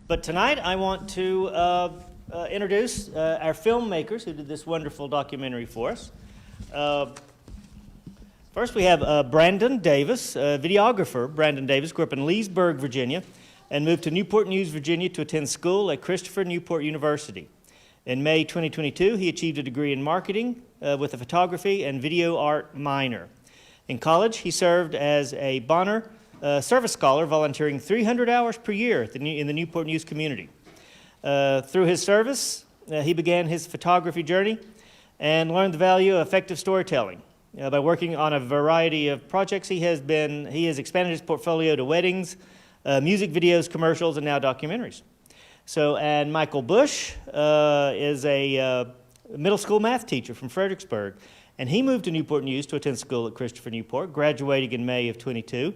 But tonight I want to introduce our filmmakers who did this wonderful documentary for us. First we have Brandon Davis, videographer. Brandon Davis grew up in Leesburg, Virginia, and moved to Newport News, Virginia to attend school at Newport University. In May 2022, he achieved a degree in marketing with a photography and video art minor. In college, he served as a Bonner service scholar, volunteering 300 hours per year in the Newport News community. Through his service, he began his photography journey and learned the value of effective storytelling. By working on a variety of projects, he has expanded his portfolio to weddings, music videos, commercials, and now documentaries. And Michael Bush is a middle school math teacher from Fredericksburg, and he moved to Newport News to attend school at Christopher Newport, graduating in May of 22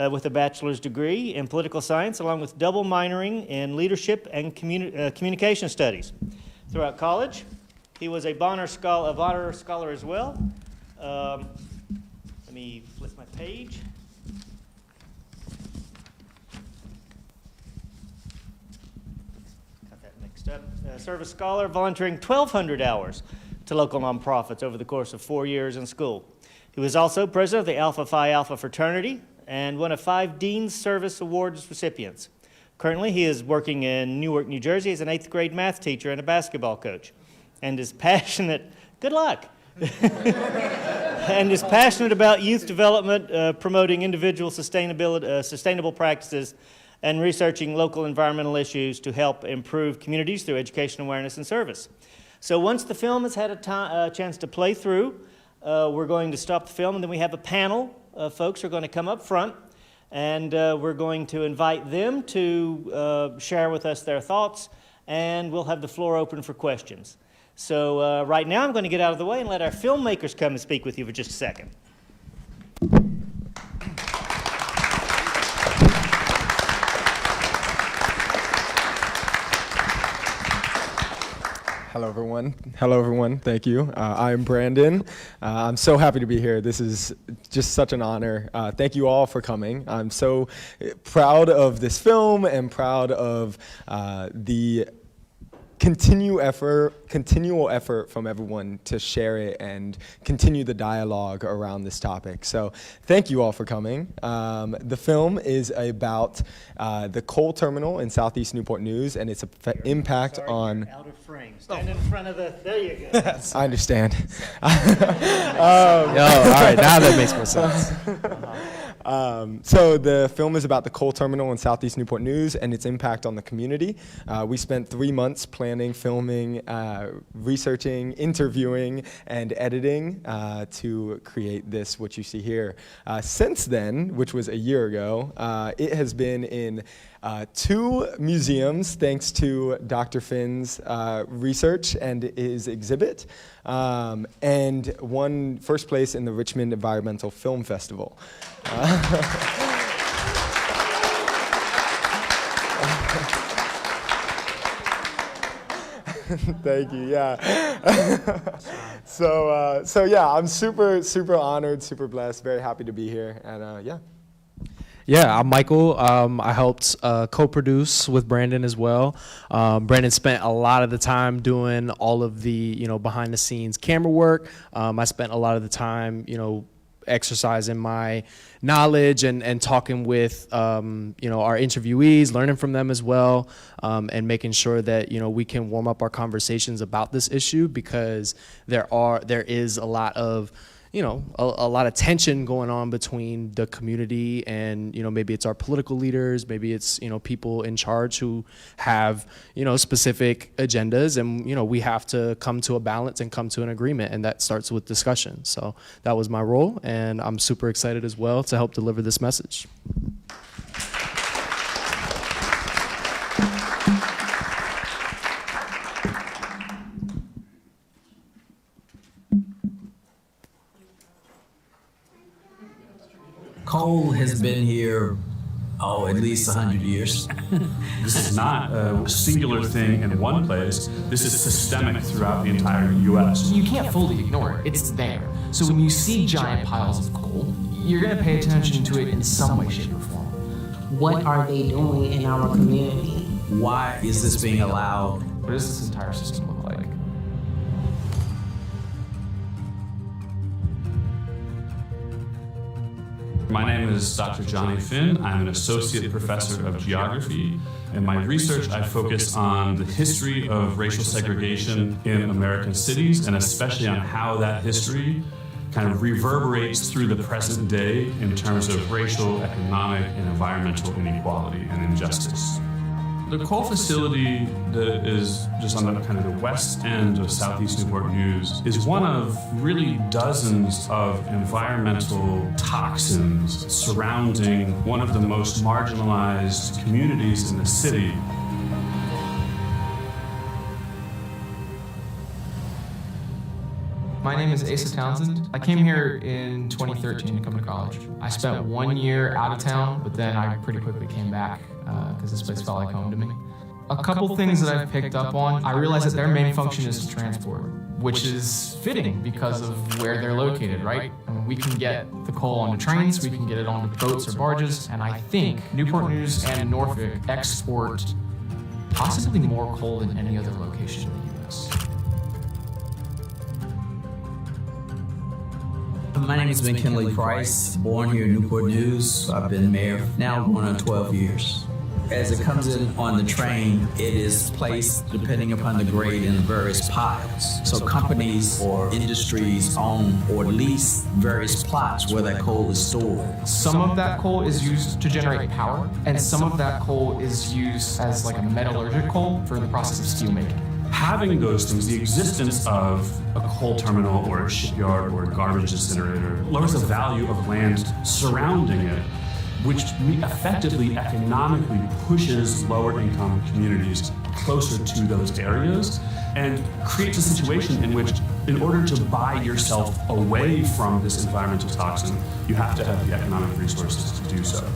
with a bachelor's degree in political science, along with double minoring in leadership and communication studies. Throughout college, he was a Bonner scholar as well. Let me flip my page. Service scholar, volunteering 1,200 hours to local nonprofits over the course of 4 years in school. He was also president of the Alpha Phi Alpha fraternity and one of 5 Dean's Service Awards recipients. Currently, he is working in Newark, New Jersey as an 8th grade math teacher and a basketball coach, and is passionate, good luck, and is passionate about youth development, promoting individual sustainable practices, and researching local environmental issues to help improve communities through education, awareness, and service. So once the film has had a chance to play through, we're going to stop the film, and then we have a panel of folks who are going to come up front, and we're going to invite them to share with us their thoughts, and we'll have the floor open for questions. So right now I'm going to get out of the way and let our filmmakers come and speak with you for just a second. Hello, everyone. Hello, everyone. Thank you. I'm Brandon. I'm so happy to be here. This is just such an honor. Thank you all for coming. I'm so proud of this film and proud of the continual effort from everyone to share it and continue the dialogue around this topic. So thank you all for coming. The film is about the coal terminal in Southeast Newport News and its impact on... Out of frame. Stand in front of the... There you go. I understand. All right, now that makes more sense. So the film is about the coal terminal in Southeast Newport News and its impact on the community. We spent 3 months planning, filming, researching, interviewing, and editing to create this, what you see here. Since then, which was a year ago, it has been in 2 museums thanks to Dr. Finn's research and his exhibit, and won first place in the Richmond Environmental Film Festival. Thank you. Yeah. So yeah, I'm super honored, super blessed, very happy to be here, and yeah. Yeah, I'm Michael. I helped co-produce with Brandon as well. Brandon spent a lot of the time doing all of the behind the scenes camera work. I spent a lot of the time exercising my knowledge and talking with our interviewees, learning from them as well, and making sure that we can warm up our conversations about this issue, because there is a lot of a lot of tension going on between the community and, maybe it's our political leaders, maybe it's, people in charge who have, specific agendas, and, we have to come to a balance and come to an agreement, and that starts with discussion. So that was my role, and I'm super excited as well to help deliver this message. Coal has been here, at least 100 years. This is not a singular thing in one place. This is systemic throughout the entire U.S. You can't fully ignore it. It's there. So when you see giant piles of coal, you're going to pay attention to it in some way, shape, or form. What are they doing in our community? Why is this being allowed? What does this entire system look like? My name is Dr. Johnny Finn. I'm an associate professor of geography. In my research, I focus on the history of racial segregation in American cities, and especially on how that history kind of reverberates through the present day in terms of racial, economic, and environmental inequality and injustice. The coal facility that is just on the kind of the west end of Southeast Newport News is one of really dozens of environmental toxins surrounding one of the most marginalized communities in the city. My name is Asa Townsend. I came here in 2013 to come to college. I spent 1 year out of town, but then I pretty quickly came back because this place felt like home to me. A couple things that I've picked up on, I realized that their main function is to transport, which is fitting because of where they're located, right? I mean, we can get the coal onto trains, we can get it onto boats or barges, and I think Newport News and Norfolk export possibly more coal than any other location in the U.S. My name is McKinley Price, born here in Newport News. I've been mayor now going on 12 years. As it comes in on the train, it is placed depending upon the grade in various piles. So companies or industries own or lease various plots where that coal is stored. Some of that coal is used to generate power, and some of that coal is used as like a metallurgic coal for the process of steel making. Having those things, the existence of a coal terminal or a shipyard or a garbage incinerator lowers the value of land surrounding it, which effectively economically pushes lower income communities closer to those areas and creates a situation in which, in order to buy yourself away from this environmental toxin, you have to have the economic resources to do so.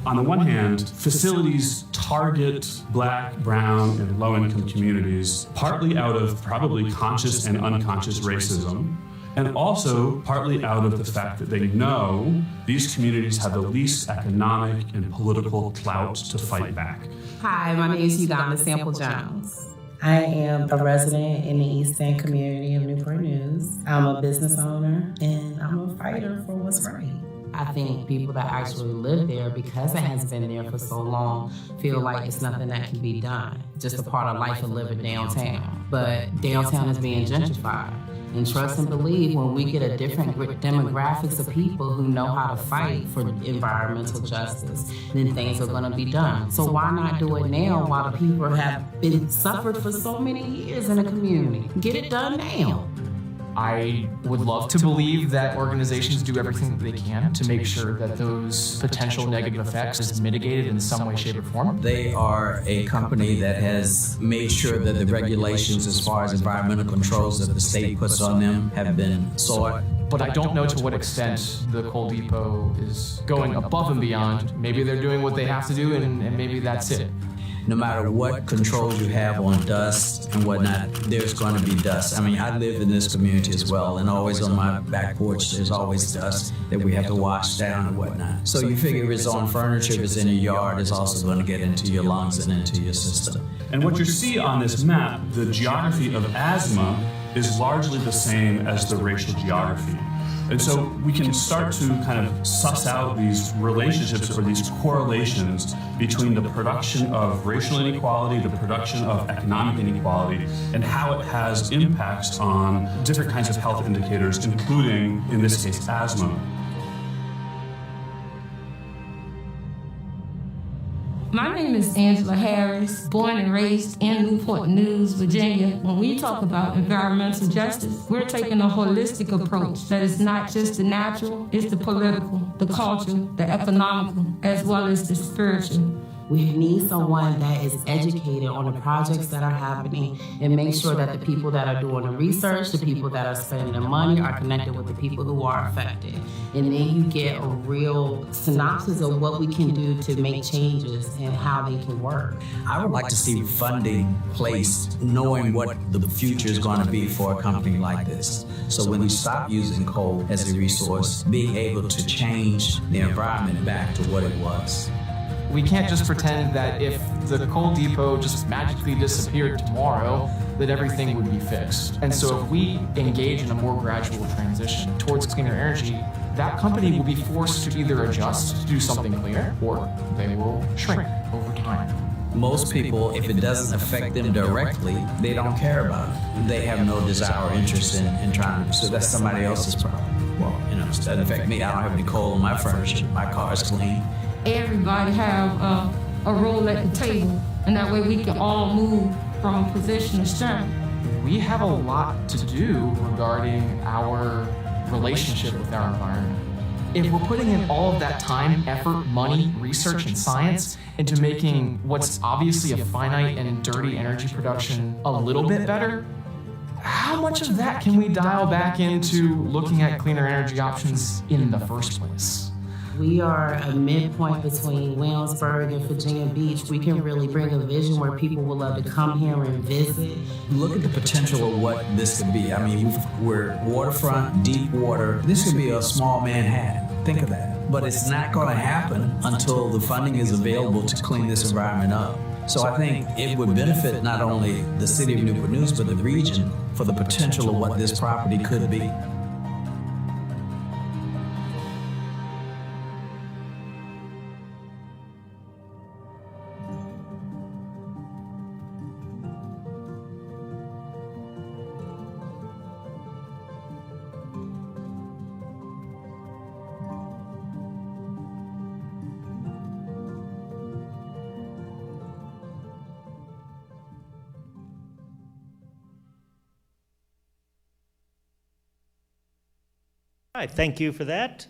On the one hand, facilities target Black, brown, and low-income communities partly out of probably conscious and unconscious racism, and also partly out of the fact that they know these communities have the least economic and political clout to fight back. Hi, my name is Yugonda Sample-Jones. I am a resident in the East End community of Newport News. I'm a business owner, and I'm a fighter for what's right. I think people that actually live there, because it has been there for so long, feel like it's nothing that can be done. Just a part of life of living downtown. But downtown is being gentrified. And trust and believe, when we get a different demographics of people who know how to fight for environmental justice, then things are going to be done. So why not do it now while the people have been suffered for so many years in the community? Get it done now. I would love to believe that organizations do everything that they can to make sure that those potential negative effects is mitigated in some way, shape, or form. They are a company that has made sure that the regulations as far as environmental controls that the state puts on them have been sought. But I don't know to what extent the coal depot is going above and beyond. Maybe they're doing what they have to do, and maybe that's it. No matter what controls you have on dust and whatnot, there's going to be dust. I mean, I live in this community as well, and always on my back porch, there's always dust that we have to wash down and whatnot. So you figure if it's on furniture, if it's in your yard, it's also going to get into your lungs and into your system. And what you see on this map, the geography of asthma is largely the same as the racial geography. And so we can start to kind of suss out these relationships or these correlations between the production of racial inequality, the production of economic inequality, and how it has impacts on different kinds of health indicators, including, in this case, asthma. My name is Angela Harris, born and raised in Newport News, Virginia. When we talk about environmental justice, we're taking a holistic approach that is not just the natural, it's the political, the cultural, the economical, as well as the spiritual. We need someone that is educated on the projects that are happening and make sure that the people that are doing the research, the people that are spending the money are connected with the people who are affected. And then you get a real synopsis of what we can do to make changes and how they can work. I would like to see funding placed knowing what the future is going to be for a company like this. So when we stop using coal as a resource, being able to change the environment back to what it was. We can't just pretend that if the coal depot just magically disappeared tomorrow, that everything would be fixed. And so if we engage in a more gradual transition towards cleaner energy, that company will be forced to either adjust to do something cleaner, or they will shrink over time. Most people, if it doesn't affect them directly, they don't care about it. They have no desire or interest in trying to, so that's somebody else's problem. Well, it doesn't affect me. I don't have any coal in my furniture. My car is clean. Everybody have a role at the table, and that way we can all move from a position of strength. We have a lot to do regarding our relationship with our environment. If we're putting in all of that time, effort, money, research, and science into making what's obviously a finite and dirty energy production a little bit better, how much of that can we dial back into looking at cleaner energy options in the first place? We are a midpoint between Williamsburg and Virginia Beach. We can really bring a vision where people will love to come here and visit. Look at the potential of what this could be. I mean, we're waterfront, deep water. This could be a small Manhattan. Think of that. But it's not going to happen until the funding is available to clean this environment up. So I think it would benefit not only the city of Newport News, but the region for the potential of what this property could be. All right, thank you for that.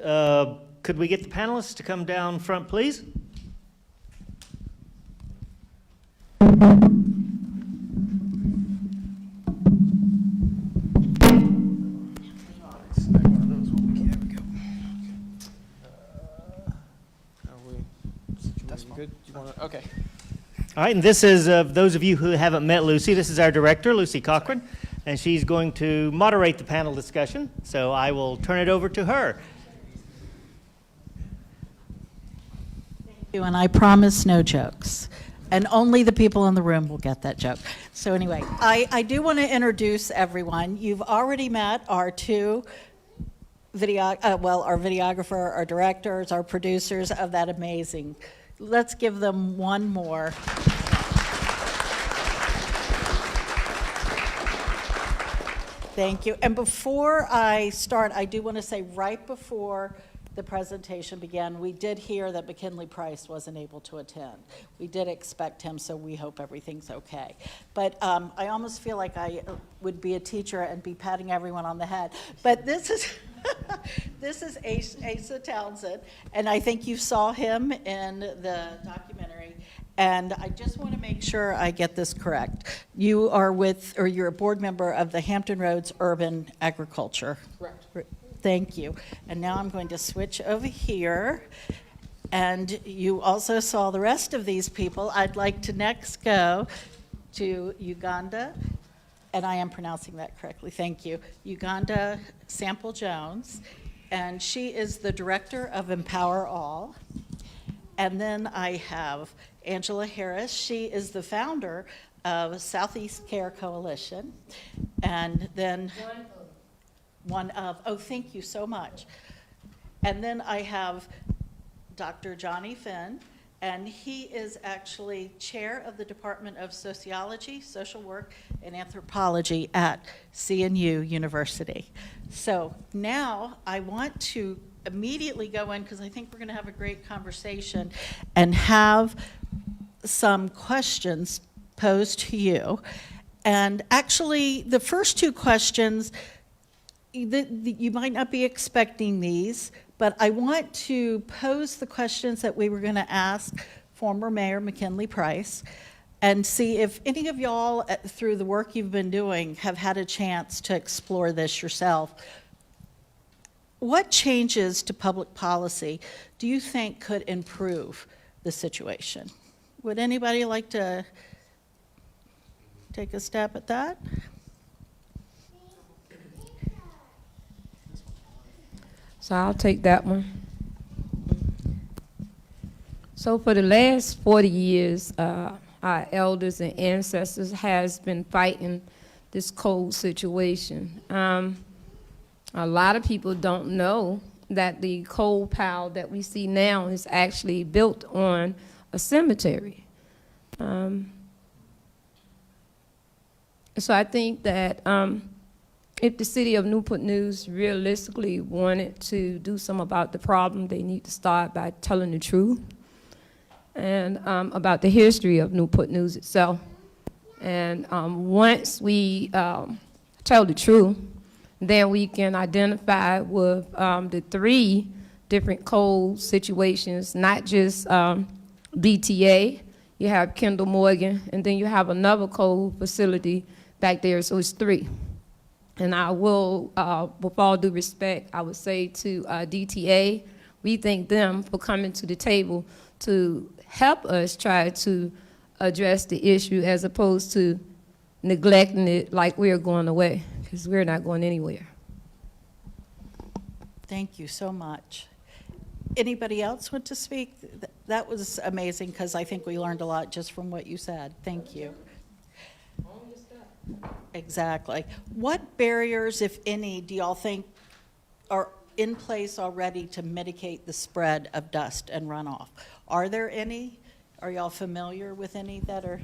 Could we get the panelists to come down front, please? Okay. All right, and this is, those of you who haven't met Lucy, this is our director, Lucy Cochran, and she's going to moderate the panel discussion, so I will turn it over to her. Thank you, and I promise no jokes. And only the people in the room will get that joke. So anyway, I do want to introduce everyone. You've already met our two our videographer, our directors, our producers of that amazing. Let's give them one more. Thank you. And before I start, I do want to say right before the presentation began, we did hear that McKinley Price wasn't able to attend. We did expect him, so we hope everything's okay. But I almost feel like I would be a teacher and be patting everyone on the head. But this is this is Asa Townsend, and I think you saw him in the documentary. And I just want to make sure I get this correct. You are you're a board member of the Hampton Roads Urban Agriculture. Correct. Thank you. And now I'm going to switch over here. And you also saw the rest of these people. I'd like to next go to Yugonda, and I am pronouncing that correctly, thank you, Yugonda Sample-Jones, and she is the director of Empower All. And then I have Angela Harris. She is the founder of Southeast Care Coalition. And then oh, thank you so much. And then I have Dr. Johnny Finn, and he is actually chair of the Department of Sociology, Social Work, and Anthropology at CNU University. So now I want to immediately go in, because I think we're going to have a great conversation, and have some questions posed to you. And actually, the first two questions, you might not be expecting these, but I want to pose the questions that we were going to ask former Mayor McKinley Price, and see if any of y'all, through the work you've been doing, have had a chance to explore this yourself. What changes to public policy do you think could improve the situation? Would anybody like to take a stab at that? So I'll take that one. So for the last 40 years, our elders and ancestors has been fighting this cold situation. A lot of people don't know that the coal pile that we see now is actually built on a cemetery. So I think that if the city of Newport News realistically wanted to do something about the problem, they need to start by telling the truth and about the history of Newport News itself. And once we tell the truth, then we can identify with the 3 different coal situations, not just BTA. You have Kendall Morgan, and then you have another coal facility back there, so it's 3. And I will, with all due respect, I would say to DTA, we thank them for coming to the table to help us try to address the issue as opposed to neglecting it like we're going away, because we're not going anywhere. Thank you so much. Anybody else want to speak? That was amazing, because I think we learned a lot just from what you said. Thank you. Exactly. What barriers, if any, do y'all think are in place already to mitigate the spread of dust and runoff? Are there any? Are y'all familiar with any that are?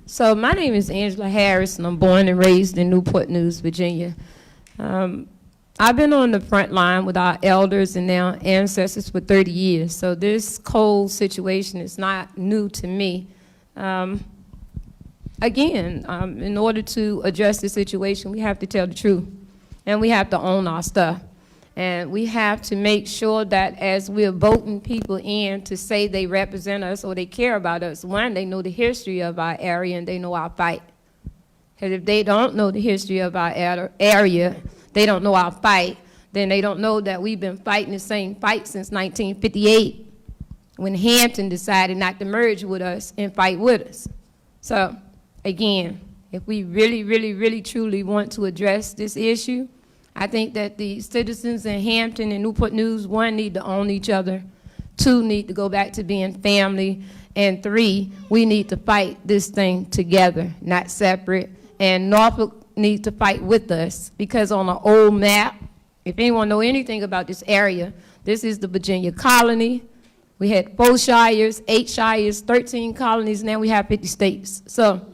So my name is Angela Harris, and I'm born and raised in Newport News, Virginia. I've been on the front line with our elders and now ancestors for 30 years, so this coal situation is not new to me. Again, in order to address the situation, we have to tell the truth, and we have to own our stuff. And we have to make sure that as we're voting people in to say they represent us or they care about us, one, they know the history of our area and they know our fight. Because if they don't know the history of our area, they don't know our fight, then they don't know that we've been fighting the same fight since 1958 when Hampton decided not to merge with us and fight with us. So, again, if we really, really, really, truly want to address this issue, I think that the citizens in Hampton and Newport News, 1, need to own each other, 2, need to go back to being family, and 3, we need to fight this thing together, not separate. And Norfolk needs to fight with us, because on an old map, if anyone know anything about this area, this is the Virginia colony. We had 4 shires, 8 shires, 13 colonies, now we have 50 states. So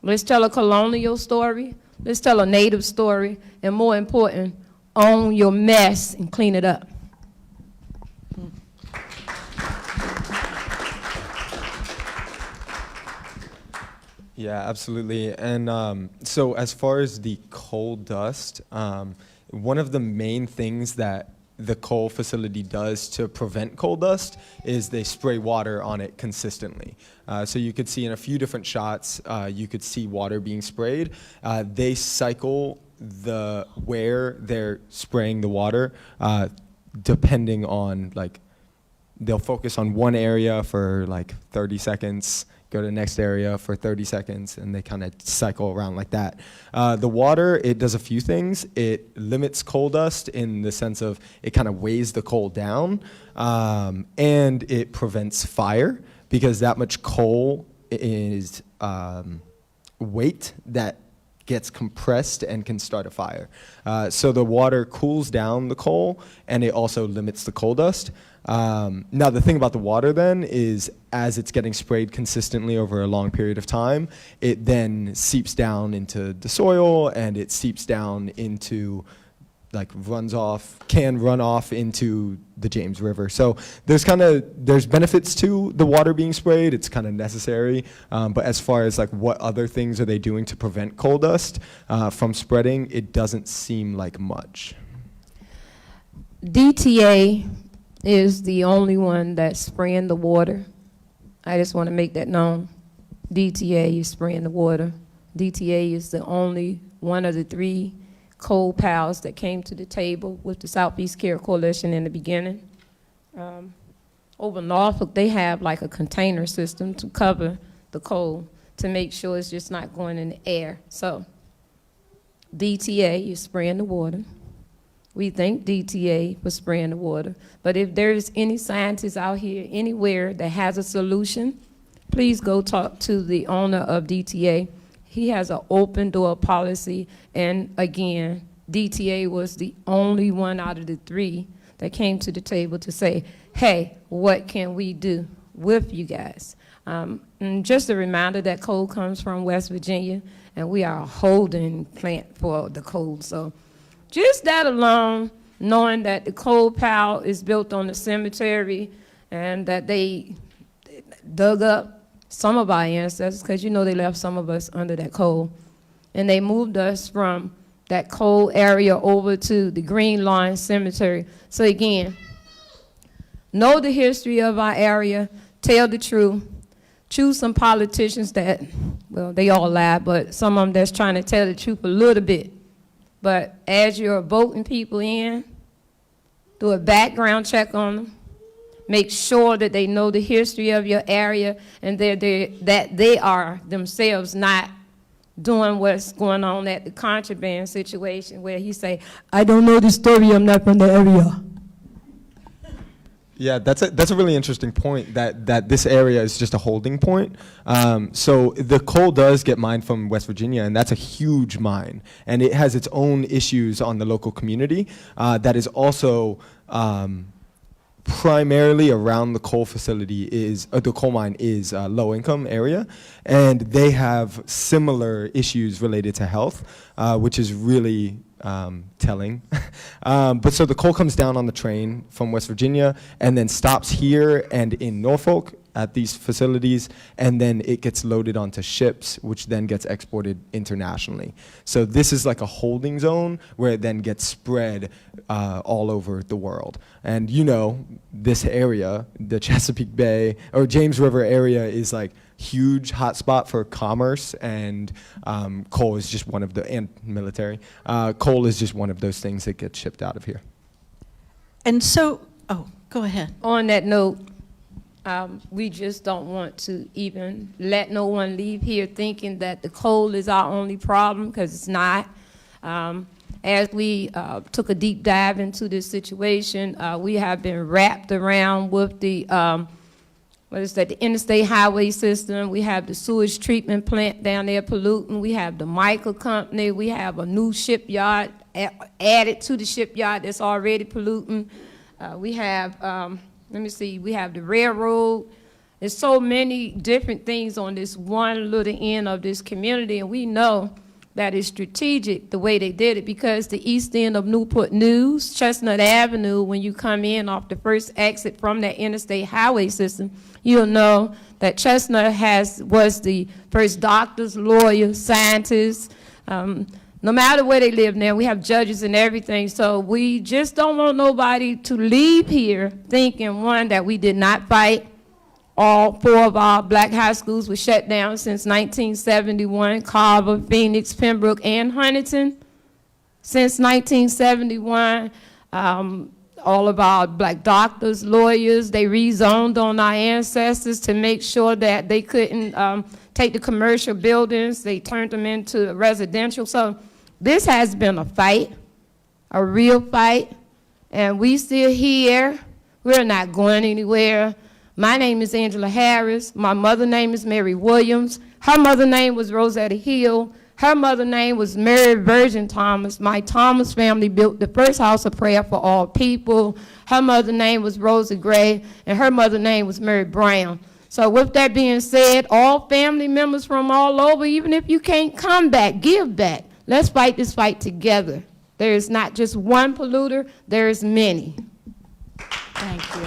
let's tell a colonial story. Let's tell a native story, and more important, own your mess and clean it up. Yeah, absolutely. And so as far as the coal dust, one of the main things that the coal facility does to prevent coal dust is they spray water on it consistently. So you could see in a few different shots, you could see water being sprayed. They cycle where they're spraying the water, depending on, like, they'll focus on one area for like 30 seconds, go to the next area for 30 seconds, and they kind of cycle around like that. The water, it does a few things. It limits coal dust in the sense of it kind of weighs the coal down, and it prevents fire, because that much coal is weight that gets compressed and can start a fire. So the water cools down the coal, and it also limits the coal dust. Now the thing about the water then is, as it's getting sprayed consistently over a long period of time, it then seeps down into the soil, and it seeps down into, like, can run off into the James River. So there's benefits to the water being sprayed. It's kind of necessary. But as far as like what other things are they doing to prevent coal dust from spreading, it doesn't seem like much. DTA is the only one that's spraying the water. I just want to make that known. DTA is spraying the water. DTA is the only one of the 3 coal pals that came to the table with the Southeast Care Coalition in the beginning. Over Norfolk, they have like a container system to cover the coal to make sure it's just not going in the air. So DTA is spraying the water. We thank DTA for spraying the water. But if there's any scientist out here anywhere that has a solution, please go talk to the owner of DTA. He has an open door policy. And again, DTA was the only one out of the 3 that came to the table to say, hey, what can we do with you guys? And just a reminder that coal comes from West Virginia, and we are a holding plant for the coal. So just that alone, knowing that the coal pile is built on the cemetery and that they dug up some of our ancestors, because you know they left some of us under that coal, and they moved us from that coal area over to the Green Lawn Cemetery. So again, know the history of our area, tell the truth, choose some politicians that, well, they all lie, but some of them that's trying to tell the truth a little bit. But as you're voting people in, do a background check on them. Make sure that they know the history of your area and that they are themselves not doing what's going on at the contraband situation where he say, I don't know the story, I'm not from the area. Yeah, that's a really interesting point, that this area is just a holding point. So the coal does get mined from West Virginia, and that's a huge mine. And it has its own issues on the local community that is also primarily around the coal facility the coal mine is a low income area, and they have similar issues related to health, which is really telling. But so the coal comes down on the train from West Virginia and then stops here and in Norfolk at these facilities, and then it gets loaded onto ships, which then gets exported internationally. So this is like a holding zone where it then gets spread all over the world. And you know, this area, the Chesapeake Bay or James River area, is like huge hotspot for commerce, and coal is just one of the, and military, coal is just one of those things that gets shipped out of here. And so, oh, go ahead. On that note, we just don't want to even let no one leave here thinking that the coal is our only problem, because it's not. As we took a deep dive into this situation, we have been wrapped around with the, the interstate highway system. We have the sewage treatment plant down there polluting. We have the Michael Company. We have a new shipyard added to the shipyard that's already polluting. We have, let me see, we have the railroad. There's so many different things on this one little end of this community, and we know that it's strategic the way they did it, because the east end of Newport News, Chestnut Avenue, when you come in off the first exit from that interstate highway system, you'll know that Chestnut was the first doctors, lawyers, scientists, no matter where they live now. We have judges and everything. So we just don't want nobody to leave here thinking, one, that we did not fight. All 4 of our black high schools were shut down since 1971, Carver, Phoenix, Pembroke, and Huntington. Since 1971, all of our black doctors, lawyers, they rezoned on our ancestors to make sure that they couldn't take the commercial buildings. They turned them into residential. So this has been a fight, a real fight, and we still here. We're not going anywhere. My name is Angela Harris. My mother's name is Mary Williams. Her mother's name was Rosetta Hill. Her mother's name was Mary Virgin Thomas. My Thomas family built the first house of prayer for all people. Her mother's name was Rosa Gray, and her mother's name was Mary Brown. So with that being said, all family members from all over, even if you can't come back, give back. Let's fight this fight together. There is not just one polluter, there is many. Thank you.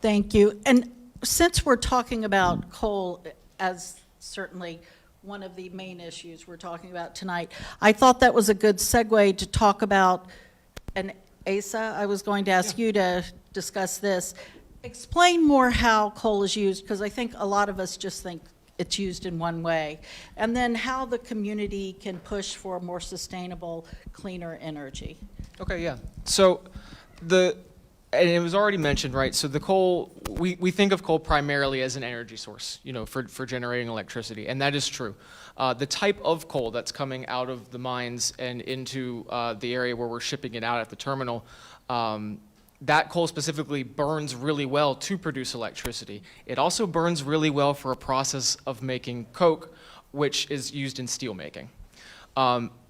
Thank you. And since we're talking about coal as certainly one of the main issues we're talking about tonight. I thought that was a good segue to talk about, and Asa, I was going to ask you to discuss this. Explain more how coal is used, because I think a lot of us just think it's used in one way, and then how the community can push for more sustainable, cleaner energy. Okay, yeah. So and it was already mentioned, right? So the coal, we think of coal primarily as an energy source, for generating electricity, and that is true. The type of coal that's coming out of the mines and into the area where we're shipping it out at the terminal, that coal specifically burns really well to produce electricity. It also burns really well for a process of making coke, which is used in steel making.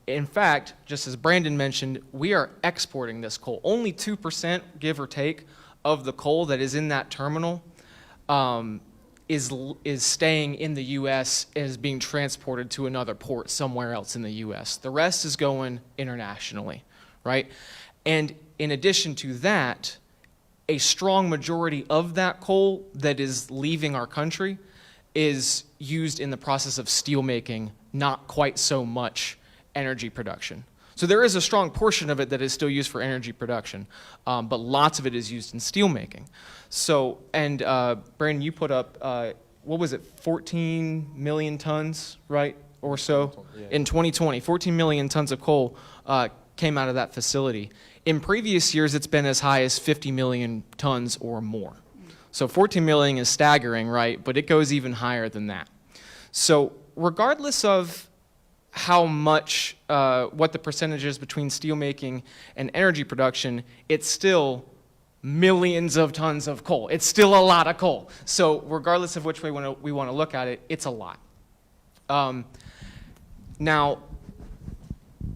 In fact, just as Brandon mentioned, we are exporting this coal. Only 2%, give or take, of the coal that is in that terminal is staying in the U.S. and is being transported to another port somewhere else in the U.S. The rest is going internationally, right? And in addition to that, a strong majority of that coal that is leaving our country is used in the process of steel making, not quite so much energy production. So there is a strong portion of it that is still used for energy production, but lots of it is used in steel making. So, and Brandon, you put up, what was it, 14 million tons, right, or so? Yeah. In 2020, 14 million tons of coal came out of that facility. In previous years, it's been as high as 50 million tons or more. So 14 million is staggering, right, but it goes even higher than that. So regardless of how much, what the percentage is between steelmaking and energy production, it's still millions of tons of coal. It's still a lot of coal. So regardless of which way we want to look at it, it's a lot. Now,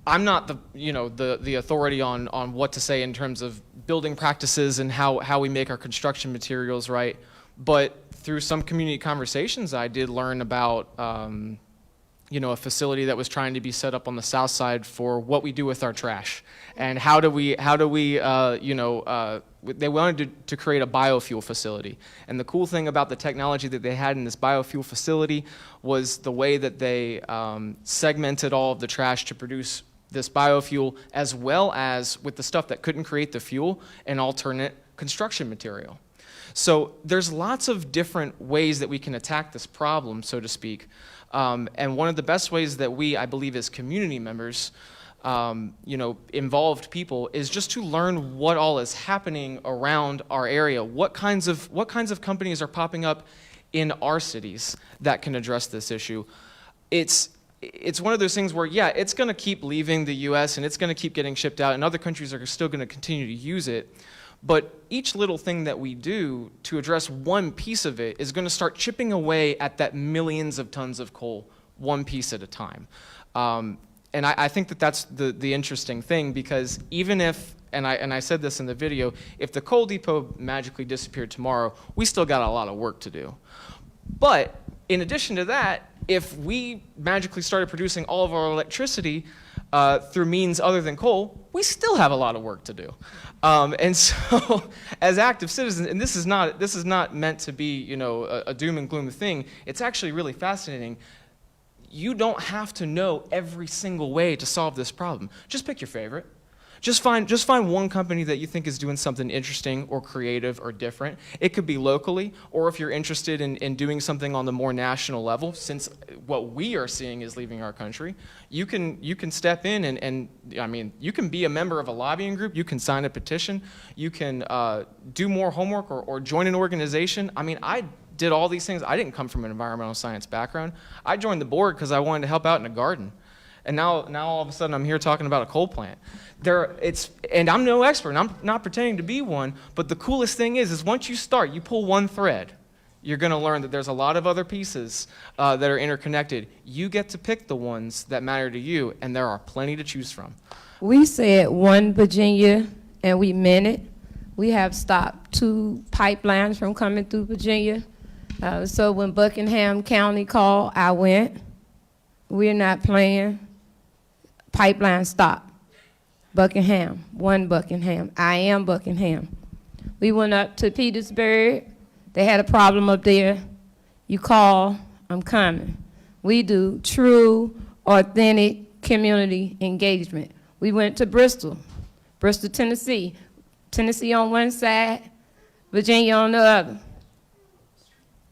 I'm not the authority on what to say in terms of building practices and how we make our construction materials, right? But through some community conversations, I did learn about a facility that was trying to be set up on the south side for what we do with our trash, and how do we they wanted to create a biofuel facility. And the cool thing about the technology that they had in this biofuel facility was the way that they segmented all of the trash to produce this biofuel, as well as with the stuff that couldn't create the fuel, an alternate construction material. So there's lots of different ways that we can attack this problem, so to speak. And one of the best ways that we, I believe, as community members, involved people, is just to learn what all is happening around our area. What kinds of companies are popping up in our cities that can address this issue? It's one of those things where, yeah, it's going to keep leaving the U.S. and it's going to keep getting shipped out, and other countries are still going to continue to use it. But each little thing that we do to address one piece of it is going to start chipping away at that millions of tons of coal, one piece at a time. And I think that that's the interesting thing, because even if, and I said this in the video, if the coal depot magically disappeared tomorrow, we still got a lot of work to do. But in addition to that, if we magically started producing all of our electricity through means other than coal, we still have a lot of work to do. And so, as active citizens, and this is not meant to be, a doom and gloom thing. It's actually really fascinating. You don't have to know every single way to solve this problem. Just pick your favorite. Just find one company that you think is doing something interesting or creative or different. It could be locally, or if you're interested in doing something on the more national level, since what we are seeing is leaving our country, you can step in and I mean, you can be a member of a lobbying group, you can sign a petition, you can do more homework or join an organization. I mean, I did all these things. I didn't come from an environmental science background. I joined the board because I wanted to help out in a garden. And now all of a sudden I'm here talking about a coal plant. And I'm no expert, and I'm not pretending to be one, but the coolest thing is once you start, you pull one thread, you're going to learn that there's a lot of other pieces that are interconnected. You get to pick the ones that matter to you, and there are plenty to choose from. We said one Virginia, and we meant it. We have stopped 2 pipelines from coming through Virginia. So when Buckingham County called, I went. We're not playing. Pipeline stop. Buckingham, one Buckingham. I am Buckingham. We went up to Petersburg. They had a problem up there. You call, I'm coming. We do true, authentic community engagement. We went to Bristol, Tennessee. Tennessee on one side, Virginia on the other.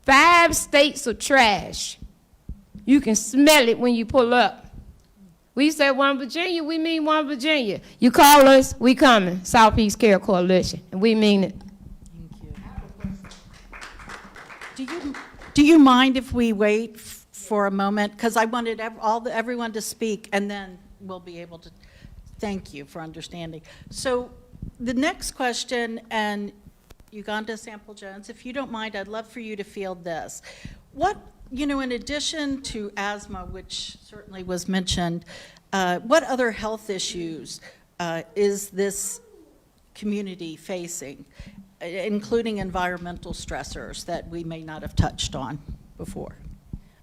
5 states of trash. You can smell it when you pull up. We say one Virginia, we mean one Virginia. You call us, we coming. Southeast Care Coalition, and we mean it. Thank you. Do you mind if we wait for a moment? Because I wanted everyone to speak, and then we'll be able to. Thank you for understanding. So the next question, and Yugonda Sample-Jones, if you don't mind, I'd love for you to field this. What, in addition to asthma, which certainly was mentioned, what other health issues is this community facing, including environmental stressors that we may not have touched on before?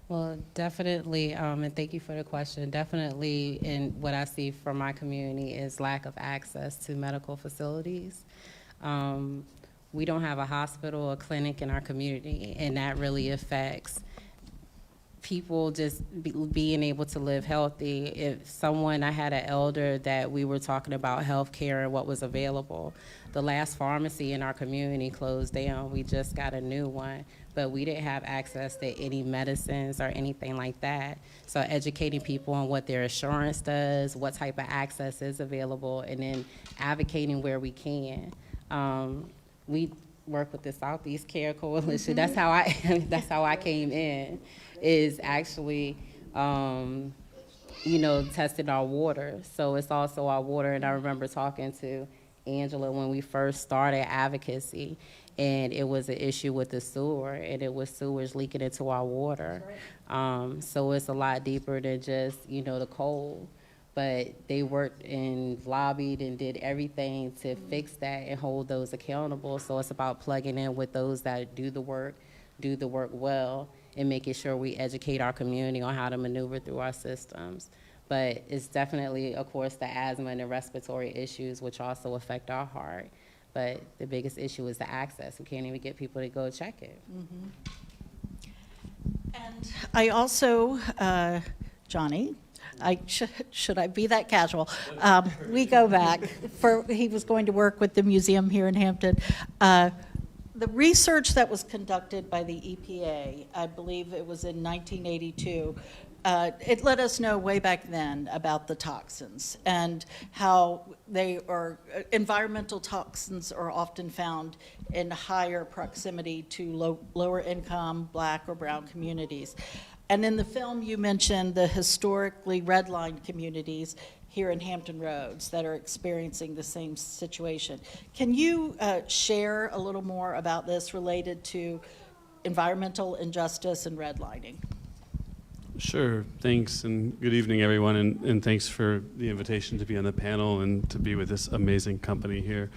Well, definitely, and thank you for the question. Definitely, in what I see from my community is lack of access to medical facilities. We don't have a hospital or clinic in our community, and that really affects people just being able to live healthy. If I had an elder that we were talking about health care and what was available. The last pharmacy in our community closed down. We just got a new one, but we didn't have access to any medicines or anything like that. So educating people on what their insurance does, what type of access is available, and then advocating where we can. We work with the Southeast Care Coalition. That's how I came in, is actually, testing our water. So it's also our water, and I remember talking to Angela when we first started advocacy, and it was an issue with the sewer, and it was sewage leaking into our water. So it's a lot deeper than just, the coal. But they worked and lobbied and did everything to fix that and hold those accountable. So it's about plugging in with those that do the work well, and making sure we educate our community on how to maneuver through our systems. But it's definitely, of course, the asthma and the respiratory issues, which also affect our heart. But the biggest issue is the access. We can't even get people to go check it. And I also, Johnny, should I be that casual? We go back. He was going to work with the museum here in Hampton. The research that was conducted by the EPA, I believe it was in 1982, it let us know way back then about the toxins and how environmental toxins are often found in higher proximity to lower income Black or brown communities. And in the film, you mentioned the historically redlined communities here in Hampton Roads that are experiencing the same situation. Can you share a little more about this related to environmental injustice and redlining? Sure, thanks, and good evening, everyone, and thanks for the invitation to be on the panel and to be with this amazing company here.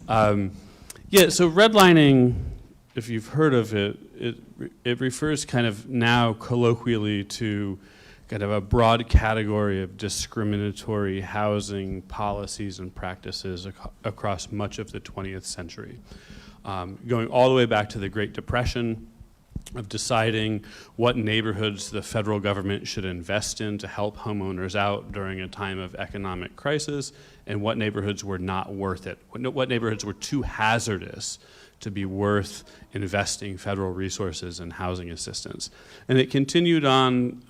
So redlining, if you've heard of it, it refers kind of now colloquially to kind of a broad category of discriminatory housing policies and practices across much of the 20th century. Going all the way back to the Great Depression, of deciding what neighborhoods the federal government should invest in to help homeowners out during a time of economic crisis, and what neighborhoods were not worth it, what neighborhoods were too hazardous to be worth investing federal resources in housing assistance. And it continued on,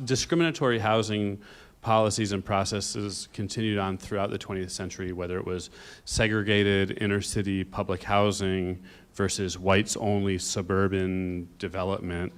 discriminatory housing policies and processes continued on throughout the 20th century, whether it was segregated inner city public housing versus whites-only suburban development,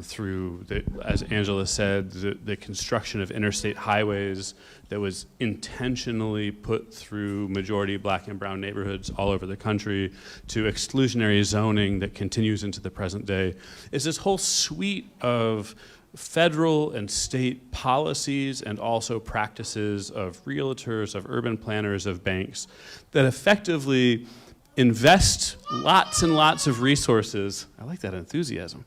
through, as Angela said, the construction of interstate highways that was intentionally put through majority Black and brown neighborhoods all over the country, to exclusionary zoning that continues into the present day. Is this whole suite of federal and state policies and also practices of realtors, of urban planners, of banks that effectively invest lots and lots of resources. I like that enthusiasm.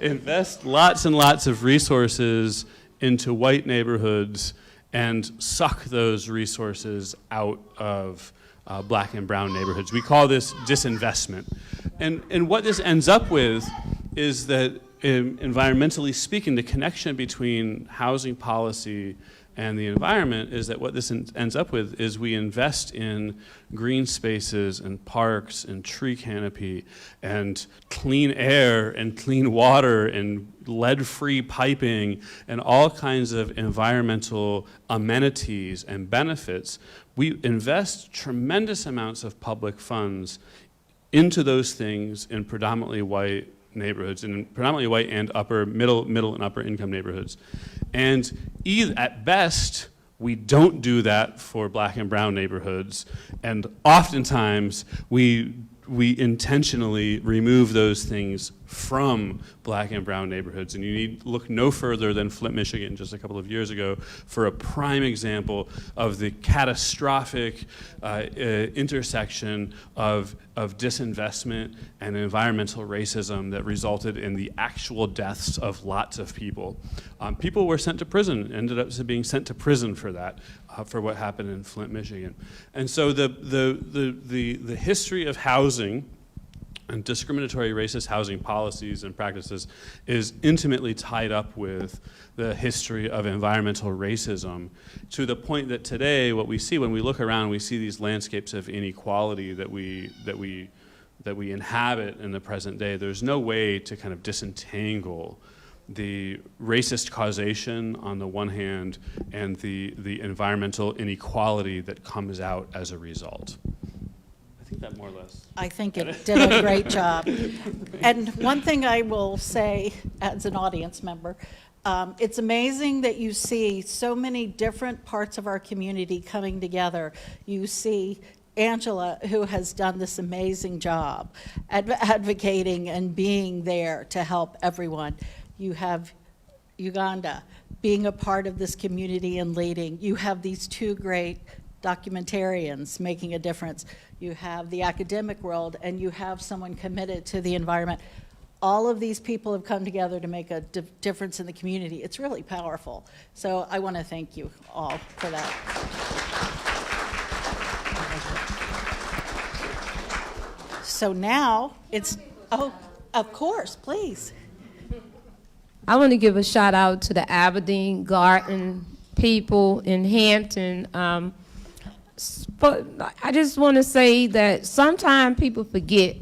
Invest lots and lots of resources into white neighborhoods and suck those resources out of Black and brown neighborhoods. We call this disinvestment. And what this ends up with is that environmentally speaking, the connection between housing policy and the environment is that what this ends up with is we invest in green spaces and parks and tree canopy and clean air and clean water and lead-free piping and all kinds of environmental amenities and benefits. We invest tremendous amounts of public funds into those things in predominantly white neighborhoods, in predominantly white and middle and upper income neighborhoods. And at best, we don't do that for black and brown neighborhoods. And oftentimes, we intentionally remove those things from black and brown neighborhoods. And you need look no further than Flint, Michigan, just a couple of years ago, for a prime example of the catastrophic intersection of disinvestment and environmental racism that resulted in the actual deaths of lots of people. People were sent to prison, ended up being sent to prison for that, for what happened in Flint, Michigan. And so the history of housing and discriminatory racist housing policies and practices is intimately tied up with the history of environmental racism, to the point that today what we see when we look around, we see these landscapes of inequality that we inhabit in the present day. There's no way to kind of disentangle the racist causation on the one hand and the environmental inequality that comes out as a result. I think that more or less. I think it did a great job. And one thing I will say as an audience member, it's amazing that you see so many different parts of our community coming together. You see Angela, who has done this amazing job advocating and being there to help everyone. You have Yugonda being a part of this community and leading. You have these two great documentarians making a difference. You have the academic world, and you have someone committed to the environment. All of these people have come together to make a difference in the community. It's really powerful. So I want to thank you all for that. So now it's, oh, of course, please. I want to give a shout out to the Aberdeen Garden people in Hampton. But I just want to say that sometimes people forget,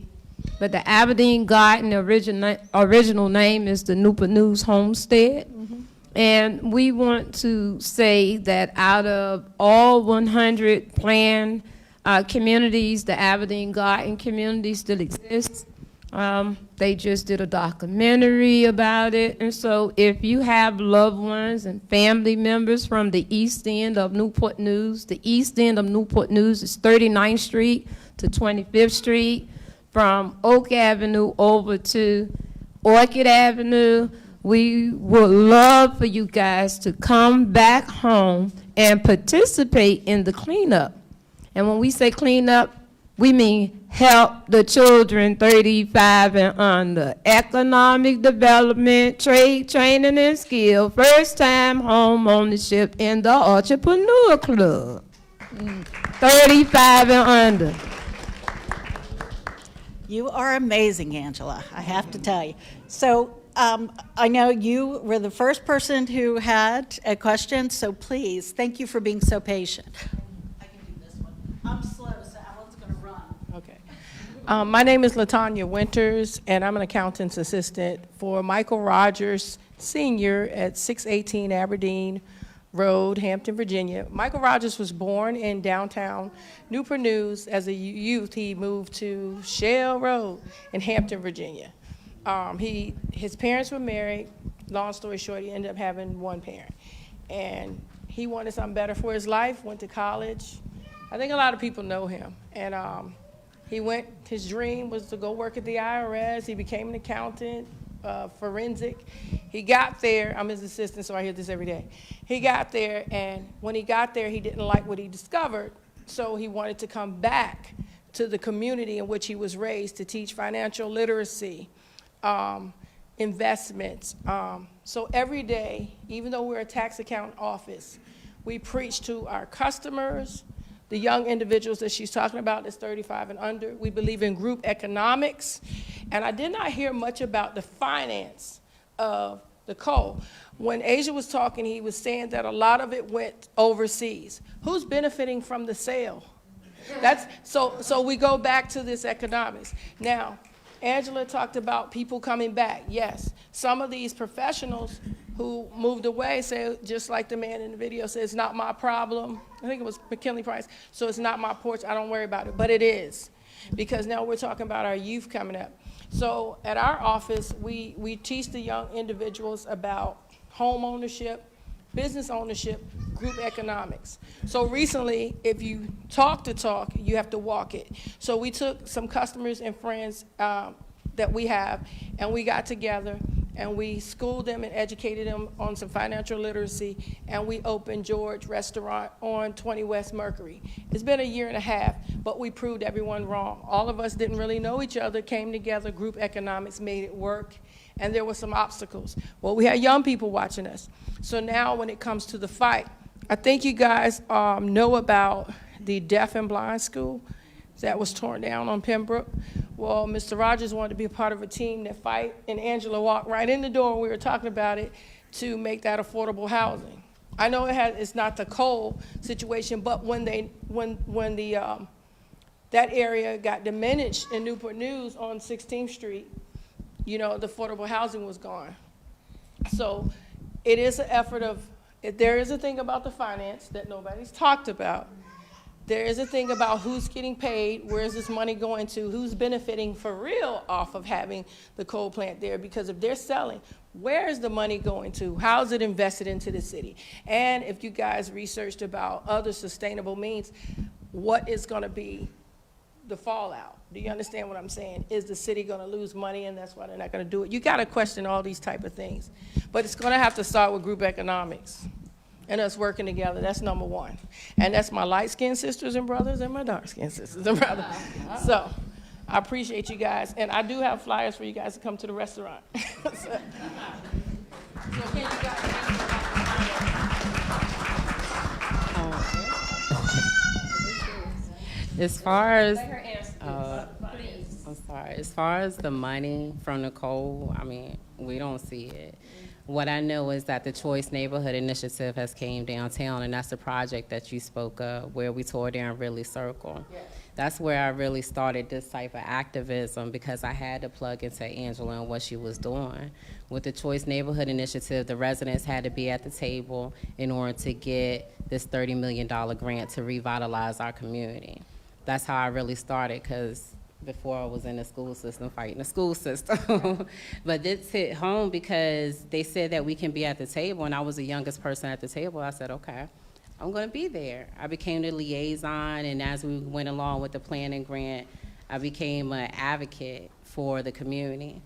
but the Aberdeen Garden original name is the Newport News Homestead. Mm-hmm. And we want to say that out of all 100 planned communities, the Aberdeen Garden community still exists. They just did a documentary about it. And so if you have loved ones and family members from the east end of Newport News, the east end of Newport News is 39th Street to 25th Street, from Oak Avenue over to Orchid Avenue. We would love for you guys to come back home and participate in the cleanup. And when we say cleanup, we mean help the children 35 and under. Economic development, trade, training, and skill. First time home ownership in the Entrepreneur Club. 35 and under. You are amazing, Angela, I have to tell you. So I know you were the first person who had a question, so please, thank you for being so patient. I can do this one. I'm slow, so Alan's going to run. Okay. My name is LaTanya Winters, and I'm an accountant's assistant for Michael Rogers Sr. at 618 Aberdeen Road, Hampton, Virginia. Michael Rogers was born in downtown Newport News. As a youth, he moved to Shell Road in Hampton, Virginia. His parents were married. Long story short, he ended up having one parent. And he wanted something better for his life, went to college. I think a lot of people know him. And his dream was to go work at the IRS. He became an accountant, forensic. He got there, I'm his assistant, so I hear this every day. He got there, and when he got there, he didn't like what he discovered, so he wanted to come back to the community in which he was raised to teach financial literacy, investments. So every day, even though we're a tax accountant office, we preach to our customers, the young individuals that she's talking about that's 35 and under. We believe in group economics. And I did not hear much about the finance of the coal. When Asia was talking, he was saying that a lot of it went overseas. Who's benefiting from the sale? So we go back to this economics. Now, Angela talked about people coming back. Yes, some of these professionals who moved away say, just like the man in the video said, it's not my problem. I think it was McKinley Price. So it's not my porch, I don't worry about it. But it is, because now we're talking about our youth coming up. So at our office, we teach the young individuals about home ownership, business ownership, group economics. So recently, if you talk the talk, you have to walk it. So we took some customers and friends that we have, and we got together, and we schooled them and educated them on some financial literacy, and we opened George Restaurant on 20 West Mercury. It's been a year and a half, but we proved everyone wrong. All of us didn't really know each other, came together, group economics made it work, and there were some obstacles. Well, we had young people watching us. So now when it comes to the fight, I think you guys know about the deaf and blind school that was torn down on Pembroke. Well, Mr. Rogers wanted to be a part of a team that fight, and Angela walked right in the door when we were talking about it to make that affordable housing. I know it's not the coal situation, but when that area got diminished in Newport News on 16th Street, you know, the affordable housing was gone. So it is an effort of, if there is a thing about the finance that nobody's talked about, there is a thing about who's getting paid, where's this money going to, who's benefiting for real off of having the coal plant there, because if they're selling, where's the money going to? How's it invested into the city? And if you guys researched about other sustainable means, what is gonna be the fallout? Do you understand what I'm saying? Is the city gonna lose money and that's why they're not gonna do it? You gotta question all these type of things. But it's gonna have to start with group economics and us working together. That's number one. And that's my light-skinned sisters and brothers and my dark-skinned sisters and brothers. So I appreciate you guys. And I do have flyers for you guys to come to the restaurant. So can you guys... As far as, I'm sorry, as far as the money from the coal, I mean, we don't see it. What I know is that the Choice Neighborhood Initiative has came downtown, and that's the project that you spoke of, where we tore down Ridley Circle. Yes. That's where I really started this type of activism, because I had to plug into Angela and what she was doing. With the Choice Neighborhood Initiative, the residents had to be at the table in order to get this $30 million grant to revitalize our community. That's how I really started, because before I was in the school system, fighting the school system. But this hit home because they said that we can be at the table, and I was the youngest person at the table. I said, okay, I'm gonna be there. I became the liaison, and as we went along with the planning grant, I became an advocate for the community.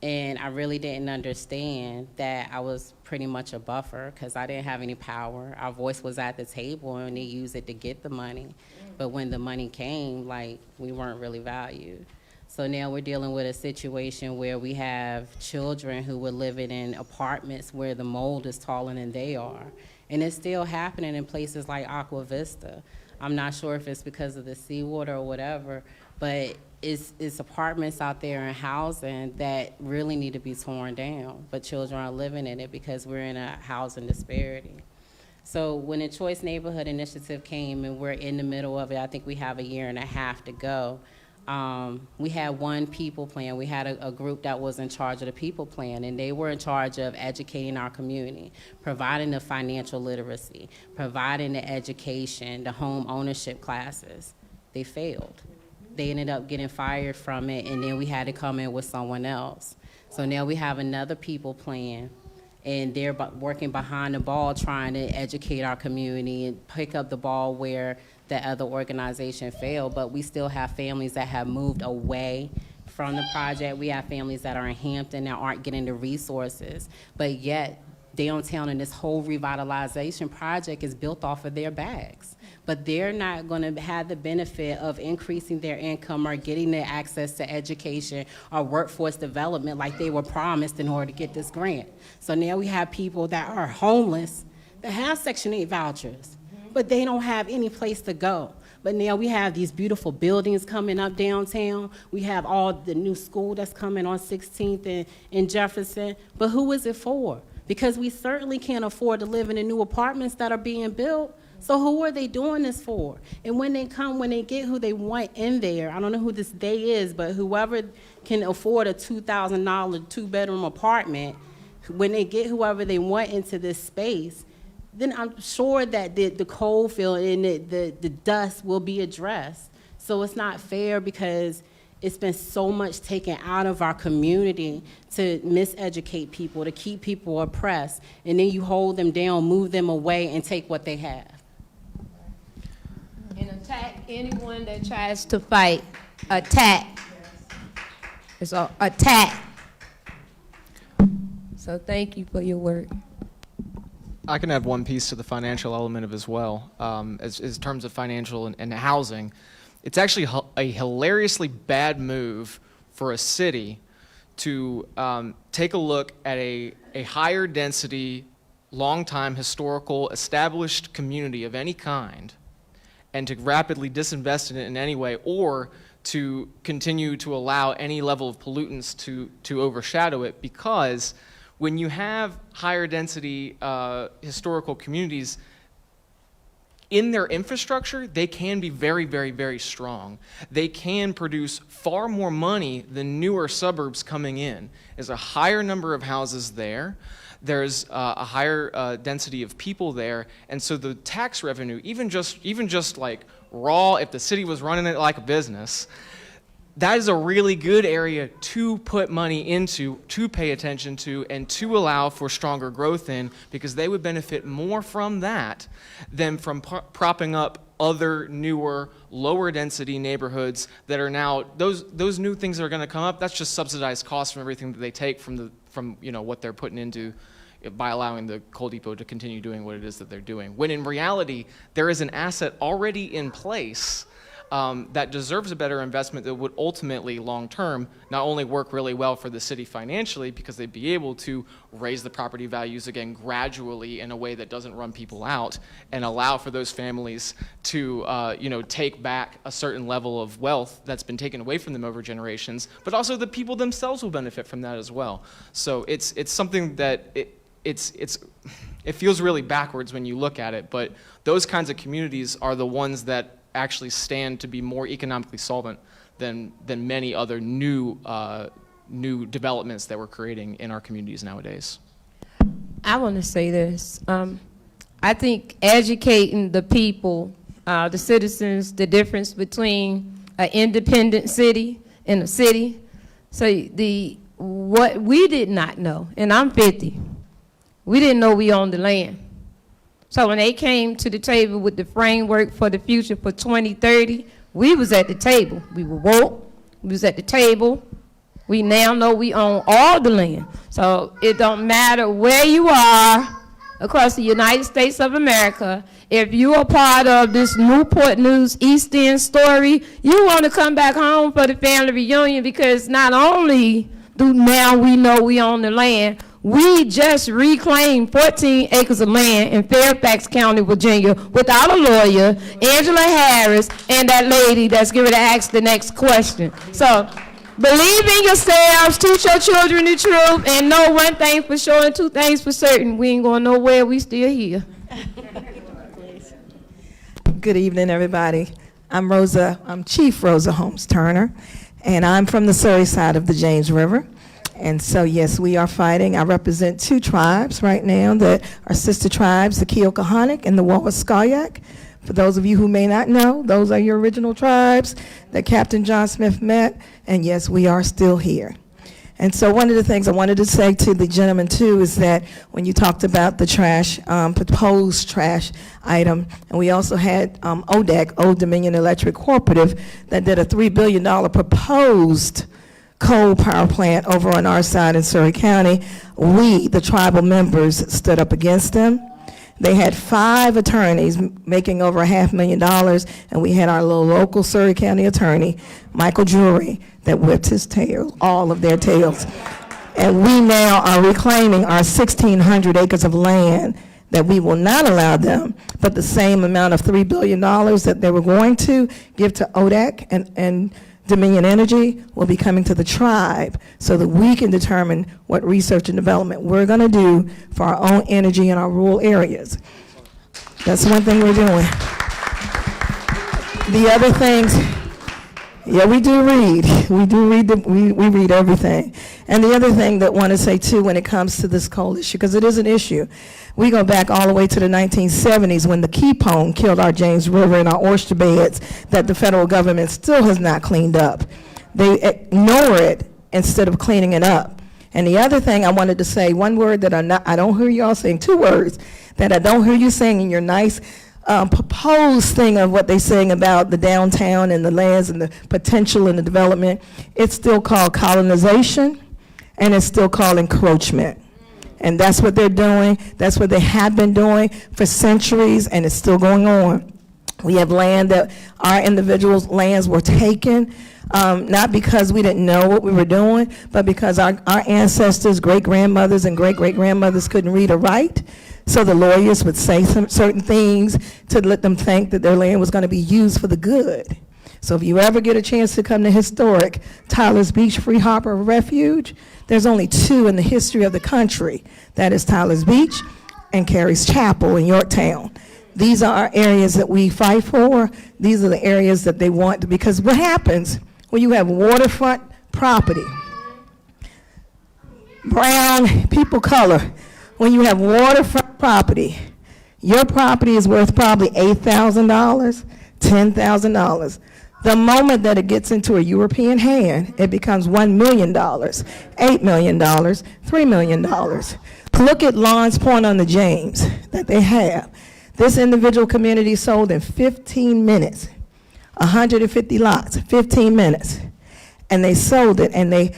And I really didn't understand that I was pretty much a buffer, because I didn't have any power. Our voice was at the table, and they used it to get the money. But when the money came, like, we weren't really valued. So now we're dealing with a situation where we have children who were living in apartments where the mold is taller than they are. And it's still happening in places like Aqua Vista. I'm not sure if it's because of the seawater or whatever, but it's apartments out there in housing that really need to be torn down, but children are living in it because we're in a housing disparity. So when the Choice Neighborhood Initiative came, and we're in the middle of it, I think we have a year and a half to go. We had one people plan. We had a group that was in charge of the people plan, and they were in charge of educating our community, providing the financial literacy, providing the education, the home ownership classes. They failed. They ended up getting fired from it, and then we had to come in with someone else. So now we have another people plan, and they're working behind the ball trying to educate our community and pick up the ball where the other organization failed. But we still have families that have moved away from the project. We have families that are in Hampton that aren't getting the resources, but yet downtown and this whole revitalization project is built off of their bags. But they're not going to have the benefit of increasing their income or getting their access to education or workforce development like they were promised in order to get this grant. So now we have people that are homeless that have Section 8 vouchers, but they don't have any place to go. But now we have these beautiful buildings coming up downtown. We have all the new school that's coming on 16th and Jefferson. But who is it for? Because we certainly can't afford to live in the new apartments that are being built. So who are they doing this for? And when they get who they want in there, I don't know who this they is, but whoever can afford a $2,000 two-bedroom apartment, when they get whoever they want into this space, then I'm sure that the coal field and the dust will be addressed. So it's not fair because it's been so much taken out of our community to miseducate people, to keep people oppressed, and then you hold them down, move them away, and take what they have. And attack anyone that tries to fight. Attack. It's an attack. So thank you for your work. I can add one piece to the financial element of as well, as terms of financial and housing. It's actually a hilariously bad move for a city to take a look at a higher density, long-time historical established community of any kind and to rapidly disinvest in it in any way, or to continue to allow any level of pollutants to overshadow it, because when you have higher density historical communities, in their infrastructure, they can be very, very, very strong. They can produce far more money than newer suburbs coming in. There's a higher number of houses there. There's a higher density of people there, and so the tax revenue, even just like raw, if the city was running it like a business, that is a really good area to put money into, to pay attention to, and to allow for stronger growth in, because they would benefit more from that than from propping up other newer, lower density neighborhoods that are now, those new things that are going to come up, that's just subsidized costs from everything that they take from what they're putting into by allowing the coal depot to continue doing what it is that they're doing. When in reality, there is an asset already in place that deserves a better investment that would ultimately, long-term, not only work really well for the city financially, because they'd be able to raise the property values again gradually in a way that doesn't run people out and allow for those families to take back a certain level of wealth that's been taken away from them over generations, but also the people themselves will benefit from that as well. So it's something that it feels really backwards when you look at it, but those kinds of communities are the ones that actually stand to be more economically solvent than many other new developments that we're creating in our communities nowadays. I want to say this. I think educating the people, the citizens, the difference between an independent city and a city. So what we did not know, and I'm 50, we didn't know we owned the land. So when they came to the table with the framework for the future for 2030, we was at the table. We were woke. We was at the table. We now know we own all the land. So it don't matter where you are across the United States of America. If you are part of this Newport News East End story, you want to come back home for the family reunion, because not only do now we know we own the land, we just reclaimed 14 acres of land in Fairfax County, Virginia, without a lawyer, Angela Harris, and that lady that's going to ask the next question. So believe in yourselves, teach your children the truth, and know one thing for sure and two things for certain. We ain't going nowhere, we still here. Good evening, everybody. I'm Chief Rosa Holmes Turner, and I'm from the Surrey side of the James River. And so, yes, we are fighting. I represent two tribes right now that are sister tribes, the Keokahonic and the Wawaskayak. For those of you who may not know, those are your original tribes that Captain John Smith met, and yes, we are still here. And so one of the things I wanted to say to the gentleman, too, is that when you talked about the trash, proposed trash item, and we also had ODEC, Old Dominion Electric Cooperative, that did a $3 billion proposed coal power plant over on our side in Surrey County. We, the tribal members, stood up against them. They had 5 attorneys making over $500,000, and we had our little local Surrey County attorney, Michael Drury, that whipped his tail, all of their tails. And we now are reclaiming our 1,600 acres of land that we will not allow them, but the same amount of $3 billion that they were going to give to ODAC and Dominion Energy will be coming to the tribe so that we can determine what research and development we're going to do for our own energy in our rural areas. That's one thing we're doing. The other things, yeah, we do read. We do read, we read everything. And the other thing that I want to say too when it comes to this coal issue, because it is an issue, we go back all the way to the 1970s when the Keepone killed our James River and our oyster beds that the federal government still has not cleaned up. They ignore it instead of cleaning it up. And the other thing I wanted to say, one word that I don't hear y'all saying, two words that I don't hear you saying in your nice proposed thing of what they're saying about the downtown and the lands and the potential and the development. It's still called colonization and it's still called encroachment. And that's what they're doing. That's what they have been doing for centuries, and it's still going on. We have land that our individuals' lands were taken, not because we didn't know what we were doing, but because our ancestors, great-grandmothers and great-great-grandmothers couldn't read or write. So the lawyers would say certain things to let them think that their land was going to be used for the good. So if you ever get a chance to come to historic Tyler's Beach Free Harbor Refuge, there's only two in the history of the country. That is Tyler's Beach and Carey's Chapel in Yorktown. These are our areas that we fight for. These are the areas that they want, because what happens when you have waterfront property, brown, people color, when you have waterfront property, your property is worth probably $8,000, $10,000. The moment that it gets into a European hand, it becomes $1 million, $8 million, $3 million. Look at Lawns Point on the James that they have. This individual community sold in 15 minutes, 150 lots, 15 minutes. And they sold it, and they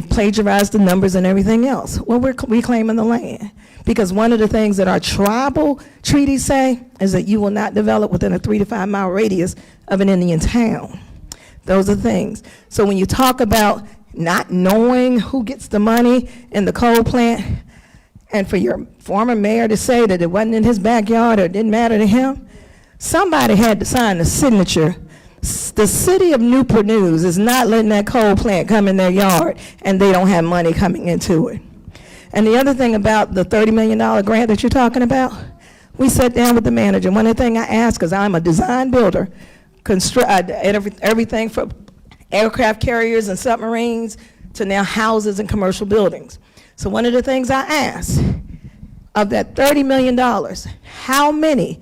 plagiarized the numbers and everything else. Well, we're reclaiming the land. Because one of the things that our tribal treaties say is that you will not develop within a 3 to 5 mile radius of an Indian town. Those are things. So when you talk about not knowing who gets the money in the coal plant, and for your former mayor to say that it wasn't in his backyard or it didn't matter to him, somebody had to sign the signature. The city of Newport News is not letting that coal plant come in their yard, and they don't have money coming into it. And the other thing about the $30 million grant that you're talking about, we sat down with the manager. One of the things I asked, because I'm a design builder, everything from aircraft carriers and submarines to now houses and commercial buildings. So one of the things I asked, of that $30 million, how many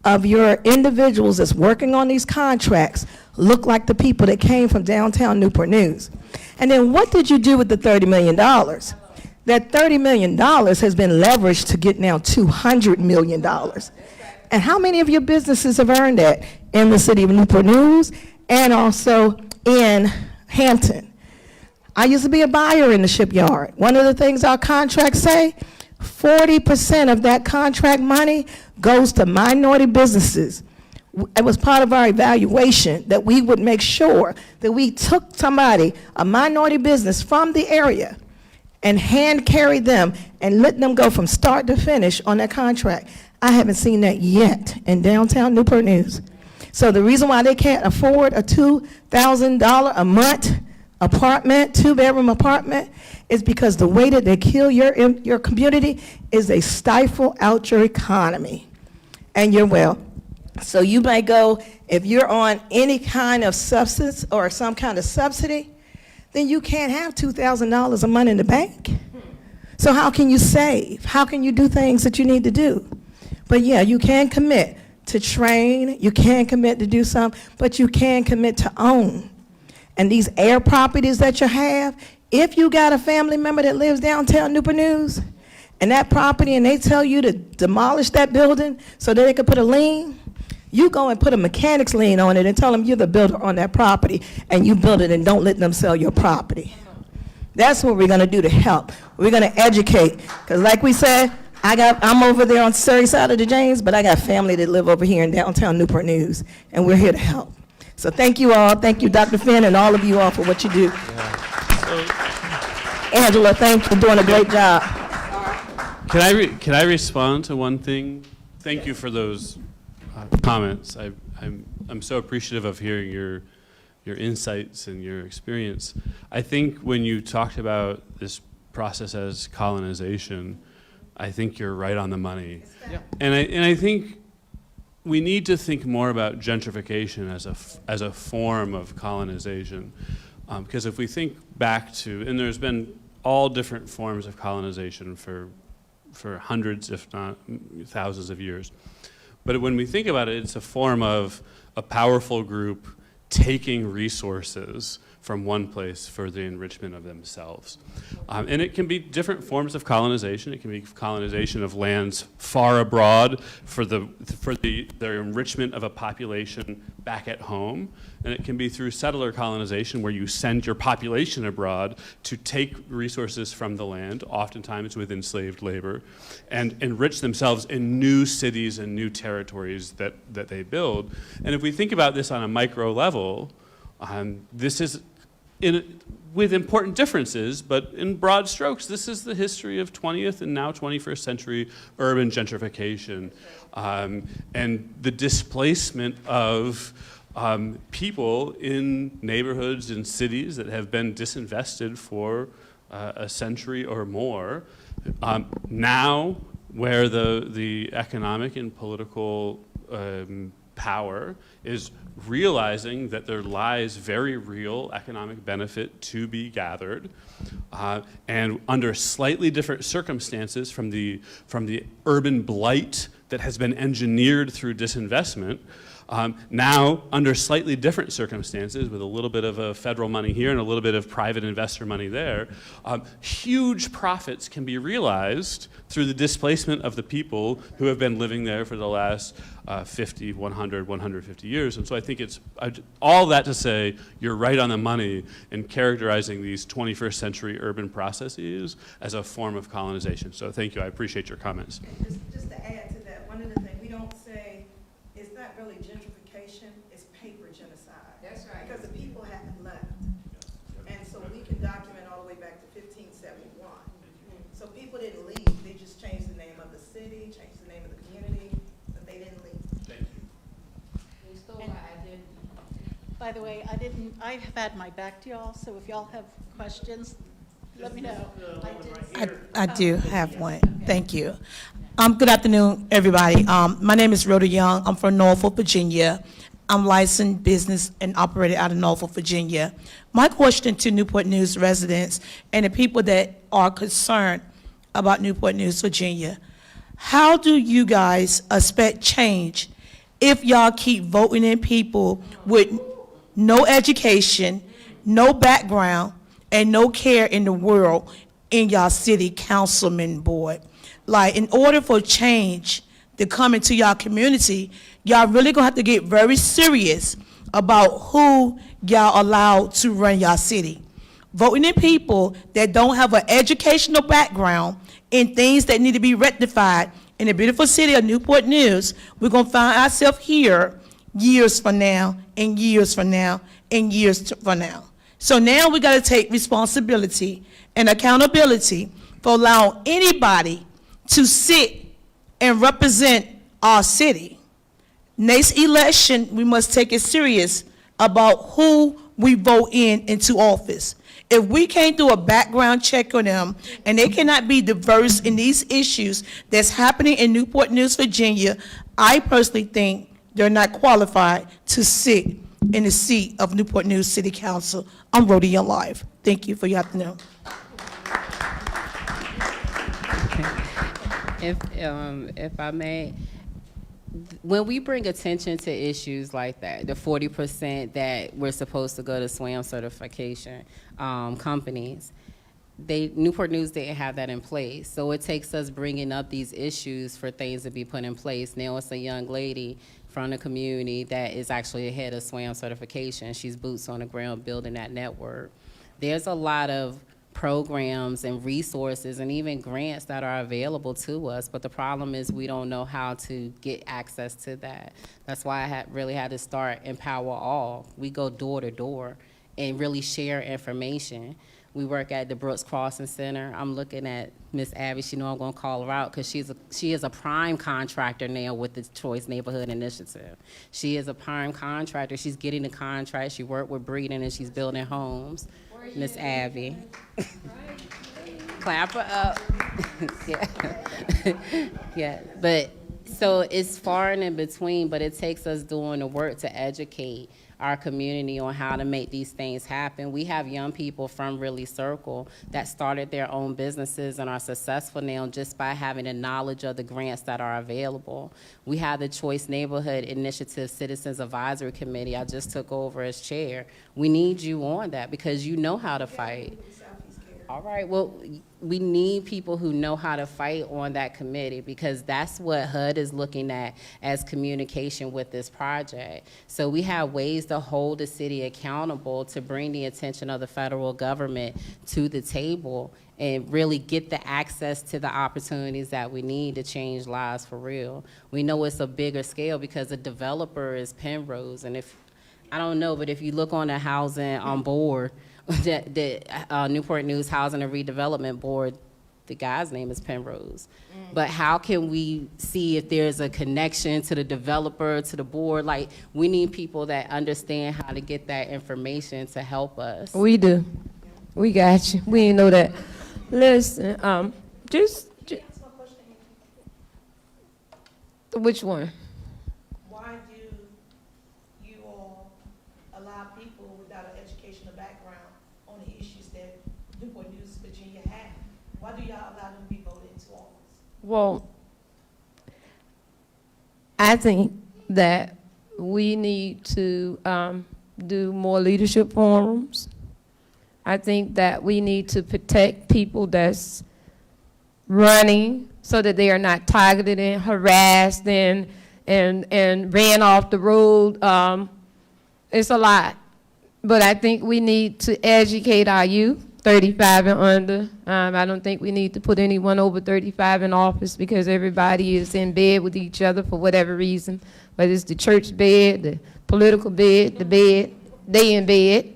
of your individuals that's working on these contracts look like the people that came from downtown Newport News? And then what did you do with the $30 million? That $30 million has been leveraged to get now $200 million. And how many of your businesses have earned that in the city of Newport News and also in Hampton? I used to be a buyer in the shipyard. One of the things our contracts say, 40% of that contract money goes to minority businesses. It was part of our evaluation that we would make sure that we took somebody, a minority business from the area, and hand carried them and let them go from start to finish on that contract. I haven't seen that yet in downtown Newport News. So the reason why they can't afford a $2,000 a month apartment, 2-bedroom apartment, is because the way that they kill your community is they stifle out your economy. And you're well. So you may go, if you're on any kind of substance or some kind of subsidy, then you can't have $2,000 a month in the bank. So how can you save? How can you do things that you need to do? But yeah, you can commit to train, you can commit to do something, but you can commit to own. And these air properties that you have, if you got a family member that lives downtown Newport News, and that property, and they tell you to demolish that building so that they could put a lien, you go and put a mechanic's lien on it and tell them you're the builder on that property, and you build it and don't let them sell your property. That's what we're gonna do to help. We're gonna educate, because like we said, I'm over there on Surrey side of the James, but I got family that live over here in downtown Newport News, and we're here to help. So thank you all. Thank you, Dr. Finn, and all of you all for what you do. Angela, thanks for doing a great job. Can I respond to one thing? Thank you for those comments. I'm so appreciative of hearing your insights and your experience. I think when you talked about this process as colonization, I think you're right on the money. Yeah. And I think we need to think more about gentrification as a form of colonization, because if we think back to, and there's been all different forms of colonization for hundreds, if not thousands of years. But when we think about it, it's a form of a powerful group taking resources from one place for the enrichment of themselves. And it can be different forms of colonization. It can be colonization of lands far abroad for the enrichment of a population back at home. And it can be through settler colonization where you send your population abroad to take resources from the land, oftentimes with enslaved labor, and enrich themselves in new cities and new territories that they build. And if we think about this on a micro level, this is with important differences, but in broad strokes, this is the history of 20th and now 21st century urban gentrification, and the displacement of people in neighborhoods and cities that have been disinvested for a century or more. Now, where the economic and political power is realizing that there lies very real economic benefit to be gathered, and under slightly different circumstances from the urban blight that has been engineered through disinvestment. Now, under slightly different circumstances, with a little bit of federal money here and a little bit of private investor money there, huge profits can be realized through the displacement of the people who have been living there for the last 50, 100, 150 years. And so I think it's all that to say you're right on the money in characterizing these 21st century urban processes as a form of colonization. So thank you. I appreciate your comments. Just to add to that, one of the things we don't say, it's not really gentrification, it's paper genocide. That's right. Because the people haven't left. And so we can document all the way back to 1571. So people didn't leave, they just changed the name of the city, changed the name of the community, but they didn't leave. Thank you. By the way, I have had my back to y'all, so if y'all have questions, let me know. I do have one. Thank you. Good afternoon, everybody. My name is Rhoda Young. I'm from Norfolk, Virginia. I'm licensed business and operated out of Norfolk, Virginia. My question to Newport News residents and the people that are concerned about Newport News, Virginia, how do you guys expect change if y'all keep voting in people with no education, no background, and no care in the world in y'all city councilman board? Like, in order for change to come into y'all community, y'all really gonna have to get very serious about who y'all allow to run y'all city. Voting in people that don't have an educational background in things that need to be rectified in the beautiful city of Newport News, we're gonna find ourselves here years from now, and years from now, and years from now. So now we gotta take responsibility and accountability for allowing anybody to sit and represent our city. Next election, we must take it serious about who we vote into office. If we can't do a background check on them, and they cannot be diverse in these issues that's happening in Newport News, Virginia, I personally think they're not qualified to sit in the seat of Newport News City Council. I'm Rhoda Young Live. Thank you for your afternoon. If I may, when we bring attention to issues like that, the 40% that we're supposed to go to SWAM certification companies, Newport News didn't have that in place. So it takes us bringing up these issues for things to be put in place. Now it's a young lady from the community that is actually ahead of SWAM certification. She's boots on the ground building that network. There's a lot of programs and resources and even grants that are available to us, but the problem is we don't know how to get access to that. That's why I really had to start Empower All. We go door to door and really share information. We work at the Brooks Crossing Center. I'm looking at Miss Abby. She know I'm going to call her out because she is a prime contractor now with the Choice Neighborhood Initiative. She is a prime contractor. She's getting the contract. She worked with Breeden and she's building homes. Miss Abby. Clap her up. Yeah. Yeah. But so it's far and in between, but it takes us doing the work to educate our community on how to make these things happen. We have young people from Ridley Circle that started their own businesses and are successful now just by having the knowledge of the grants that are available. We have the Choice Neighborhood Initiative Citizens Advisory Committee. I just took over as chair. We need you on that because you know how to fight. All right, well, we need people who know how to fight on that committee because that's what HUD is looking at as communication with this project. So we have ways to hold the city accountable to bring the attention of the federal government to the table and really get the access to the opportunities that we need to change lives for real. We know it's a bigger scale because the developer is Penrose, and if, I don't know, but if you look on the housing on board, the Newport News Housing and Redevelopment Board, the guy's name is Penrose. But how can we see if there's a connection to the developer, to the board? Like, we need people that understand how to get that information to help us. We do. We got you. We didn't know that. Listen, just which one? Why do you all allow people without an educational background on the issues that Newport News, Virginia have? Why do y'all allow them to be voted into office? Well, I think that we need to do more leadership forums. I think that we need to protect people that's running so that they are not targeted and harassed and ran off the road. It's a lot. But I think we need to educate our youth, 35 and under. I don't think we need to put anyone over 35 in office because everybody is in bed with each other for whatever reason, whether it's the church bed, the political bed, the bed, they in bed.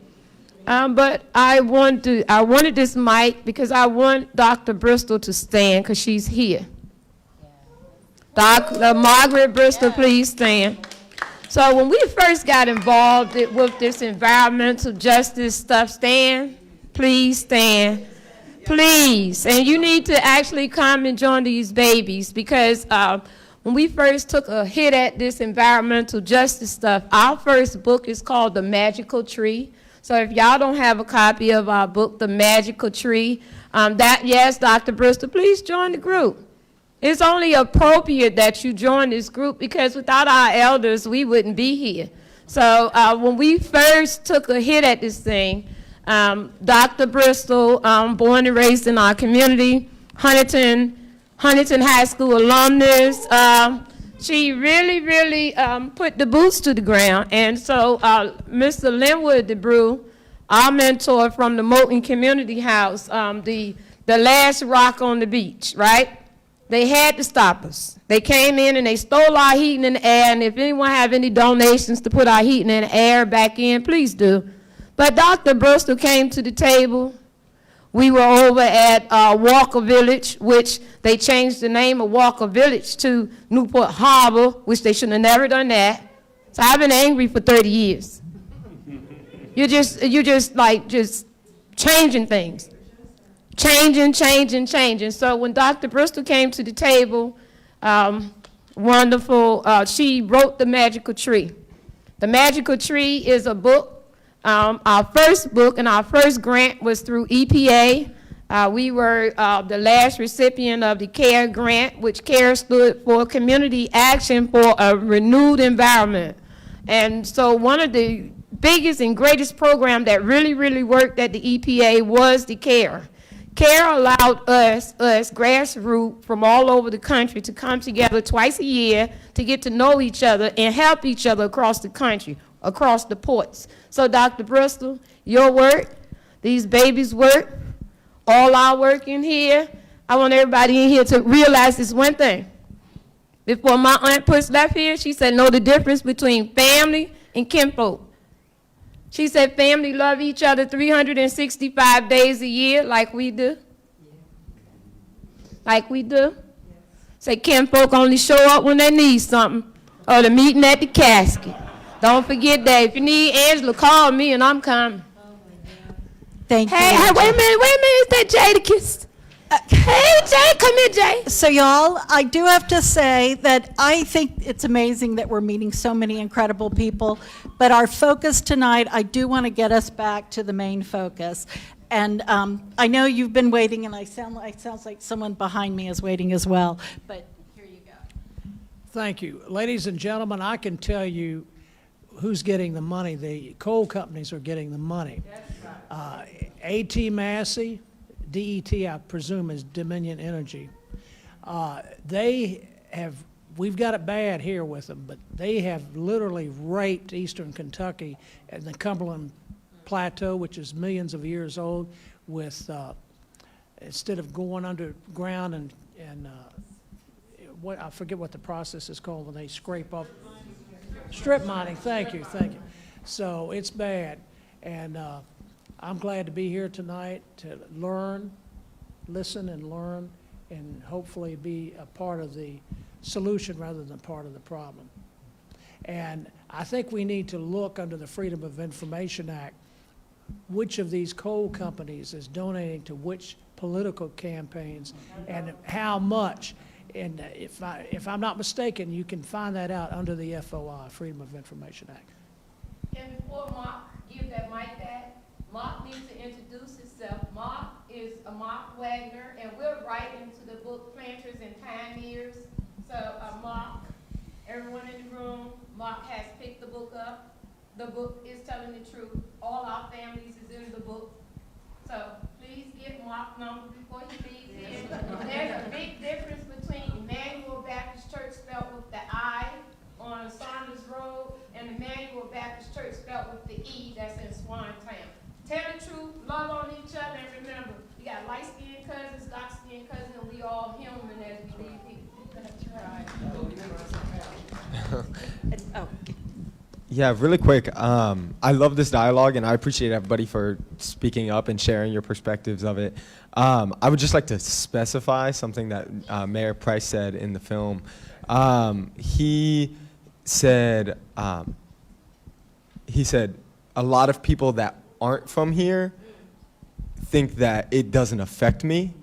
But I wanted this mic because I want Dr. Bristol to stand because she's here. Dr. Margaret Bristol, please stand. So when we first got involved with this environmental justice stuff, stand, please stand, please. And you need to actually come and join these babies because when we first took a hit at this environmental justice stuff, our first book is called The Magical Tree. So if y'all don't have a copy of our book, The Magical Tree, yes, Dr. Bristol, please join the group. It's only appropriate that you join this group because without our elders, we wouldn't be here. So when we first took a hit at this thing, Dr. Bristol, born and raised in our community, Huntington High School alumnus, she really put the boots to the ground. And so Mr. Linwood DeBrew, our mentor from the Moulton Community House, the last rock on the beach, right? They had to stop us. They came in and they stole our heating and air, and if anyone have any donations to put our heating and air back in, please do. But Dr. Bristol came to the table. We were over at Walker Village, which they changed the name of Walker Village to Newport Harbor, which they should have never done that. So I've been angry for 30 years. You're just changing things. Changing. So when Dr. Bristol came to the table, wonderful, she wrote The Magical Tree. The Magical Tree is a book. Our first book and our first grant was through EPA. We were the last recipient of the CARE grant, which CARE stood for Community Action for a Renewed Environment. And so one of the biggest and greatest program that really worked at the EPA was the CARE. CARE allowed us grassroots from all over the country to come together twice a year to get to know each other and help each other across the country, across the ports. So Dr. Bristol, your work, these babies' work, all our work in here, I want everybody in here to realize this one thing. Before my aunt Puss left here, she said, know the difference between family and kinfolk. She said family love each other 365 days a year like we do. Like we do. Say kinfolk only show up when they need something, or the meeting at the casket. Don't forget that. If you need Angela, call me and I'm coming. Thank you. Hey, wait a minute, is that Jadakiss? Hey, Jay, come here, Jay. So y'all, I do have to say that I think it's amazing that we're meeting so many incredible people, but our focus tonight, I do want to get us back to the main focus. And I know you've been waiting, and it sounds like someone behind me is waiting as well, but here you go. Thank you. Ladies and gentlemen, I can tell you who's getting the money. The coal companies are getting the money. A.T. Massey, DET, I presume, is Dominion Energy. We've got it bad here with them, but they have literally raped eastern Kentucky and the Cumberland Plateau, which is millions of years old, with instead of going underground and what I forget what the process is called when they scrape up. Strip mining, thank you. So it's bad, and I'm glad to be here tonight to listen and learn, and hopefully be a part of the solution rather than part of the problem. And I think we need to look under the Freedom of Information Act, which of these coal companies is donating to which political campaigns and how much. And if I'm not mistaken, you can find that out under the FOI, Freedom of Information Act. And before Mark give that mic back, Mark needs to introduce himself. Mark is Mark Wagner, and we're right into the book Planters and Pioneers. So Mark, everyone in the room, Mark has picked the book up. The book is telling the truth. All our families is in the book. So please get Mark's number before he leaves here. There's a big difference between Emmanuel Baptist Church spelled with the I on Saunders Road and Emmanuel Baptist Church spelled with the E that's in Swantown. Tell the truth, love on each other, and remember, we got light-skinned cousins, dark-skinned cousins, and we all human as we leave here. Yeah, really quick. I love this dialogue, and I appreciate everybody for speaking up and sharing your perspectives of it. I would just like to specify something that Mayor Price said in the film. He said a lot of people that aren't from here think that it doesn't affect me,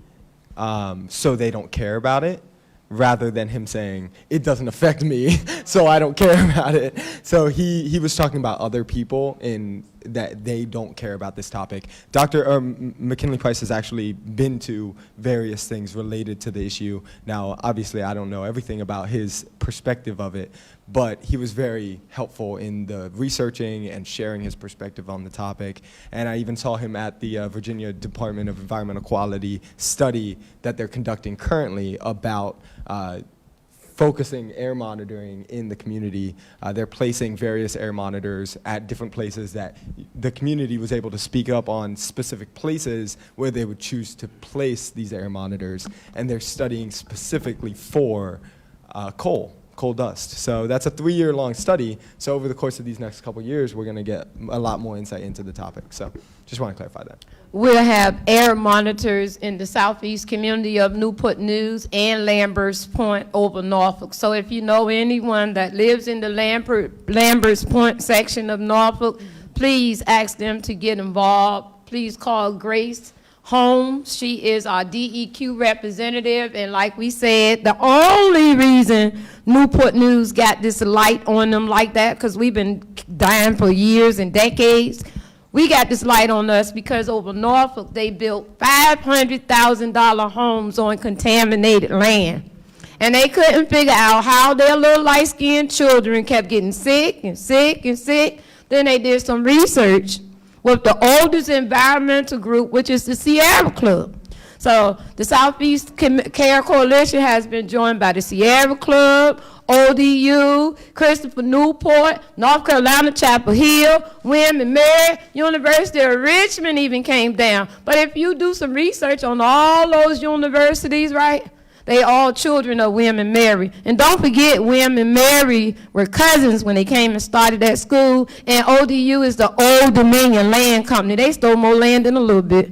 so they don't care about it, rather than him saying, it doesn't affect me, so I don't care about it. So he was talking about other people in that they don't care about this topic. Dr. McKinley Price has actually been to various things related to the issue. Now, obviously, I don't know everything about his perspective of it, but he was very helpful in the researching and sharing his perspective on the topic. And I even saw him at the Virginia Department of Environmental Quality study that they're conducting currently about focusing air monitoring in the community. They're placing various air monitors at different places that the community was able to speak up on specific places where they would choose to place these air monitors, and they're studying specifically for coal dust. So that's a 3-year-long study. So over the course of these next couple years, we're going to get a lot more insight into the topic. So just want to clarify that. We'll have air monitors in the southeast community of Newport News and Lambert's Point over Norfolk. So if you know anyone that lives in the Lambert's Point section of Norfolk, please ask them to get involved. Please call Grace Holmes. She is our DEQ representative, and like we said, the only reason Newport News got this light on them like that, because we've been dying for years and decades, we got this light on us because over Norfolk they built $500,000 homes on contaminated land, and they couldn't figure out how their little light-skinned children kept getting sick and sick and sick. Then they did some research with the oldest environmental group, which is the Sierra Club. So the Southeast Care Coalition has been joined by the Sierra Club, ODU, Christopher Newport, North Carolina Chapel Hill, William and Mary, University of Richmond even came down. But if you do some research on all those universities, right, They all children of William and Mary. And don't forget, William and Mary were cousins when they came and started that school. And ODU is the Old Dominion Land Company. They stole more land than a little bit.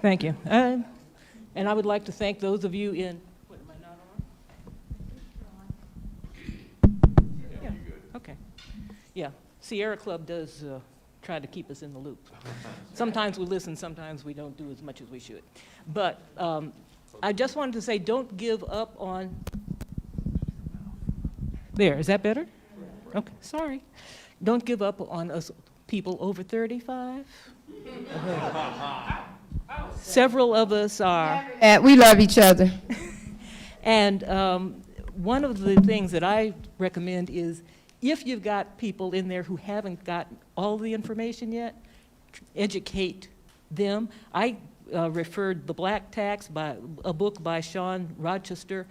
Thank you. And I would like to thank those of you in, what, am I not on? Yeah, okay. Yeah, Sierra Club does try to keep us in the loop. Sometimes we listen, sometimes we don't do as much as we should. But I just wanted to say, don't give up on, there, is that better? Okay, sorry. Don't give up on us people over 35. Several of us are. We love each other. And one of the things that I recommend is if you've got people in there who haven't got all the information yet, educate them. I referred The Black Tax, by a book by Sean Rochester,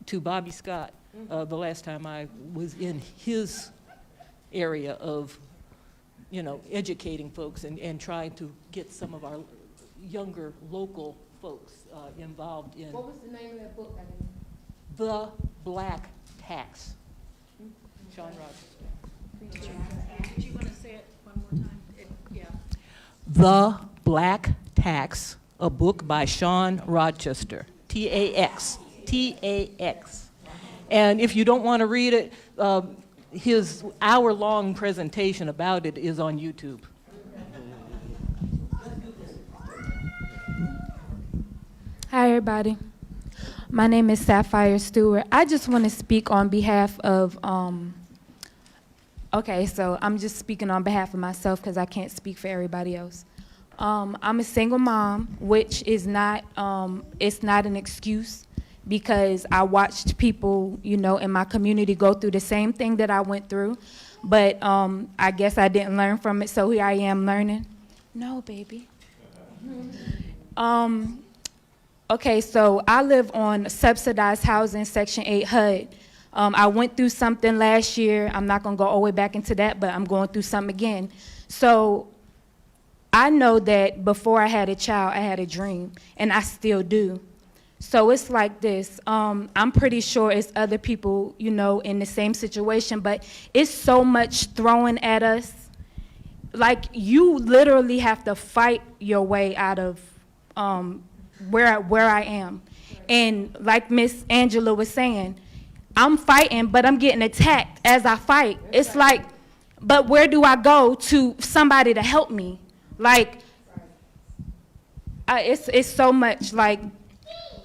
to Bobby Scott the last time I was in his area of, you know, educating folks and trying to get some of our younger local folks involved in. What was the name of that book? The Black Tax. Sean Rochester. Did you want to say it one more time? Yeah. The Black Tax, a book by Sean Rochester. T-A-X. T-A-X. And if you don't want to read it, his hour-long presentation about it is on YouTube. Hi, everybody. My name is Sapphire Stewart. I just want to speak on behalf of, okay, so I'm just speaking on behalf of myself because I can't speak for everybody else. I'm a single mom, which is not, it's not an excuse because I watched people, you know, in my community go through the same thing that I went through, but I guess I didn't learn from it, so here I am learning. No, baby. Okay, so I live on subsidized housing, Section 8 HUD. I went through something last year. I'm not going to go all the way back into that, but I'm going through something again. So I know that before I had a child, I had a dream, and I still do. So it's like this. I'm pretty sure it's other people, you know, in the same situation, but it's so much thrown at us. Like, you literally have to fight your way out of where I am. And like Miss Angela was saying, I'm fighting, but I'm getting attacked as I fight. It's like, but where do I go to somebody to help me? Like, it's so much. Like,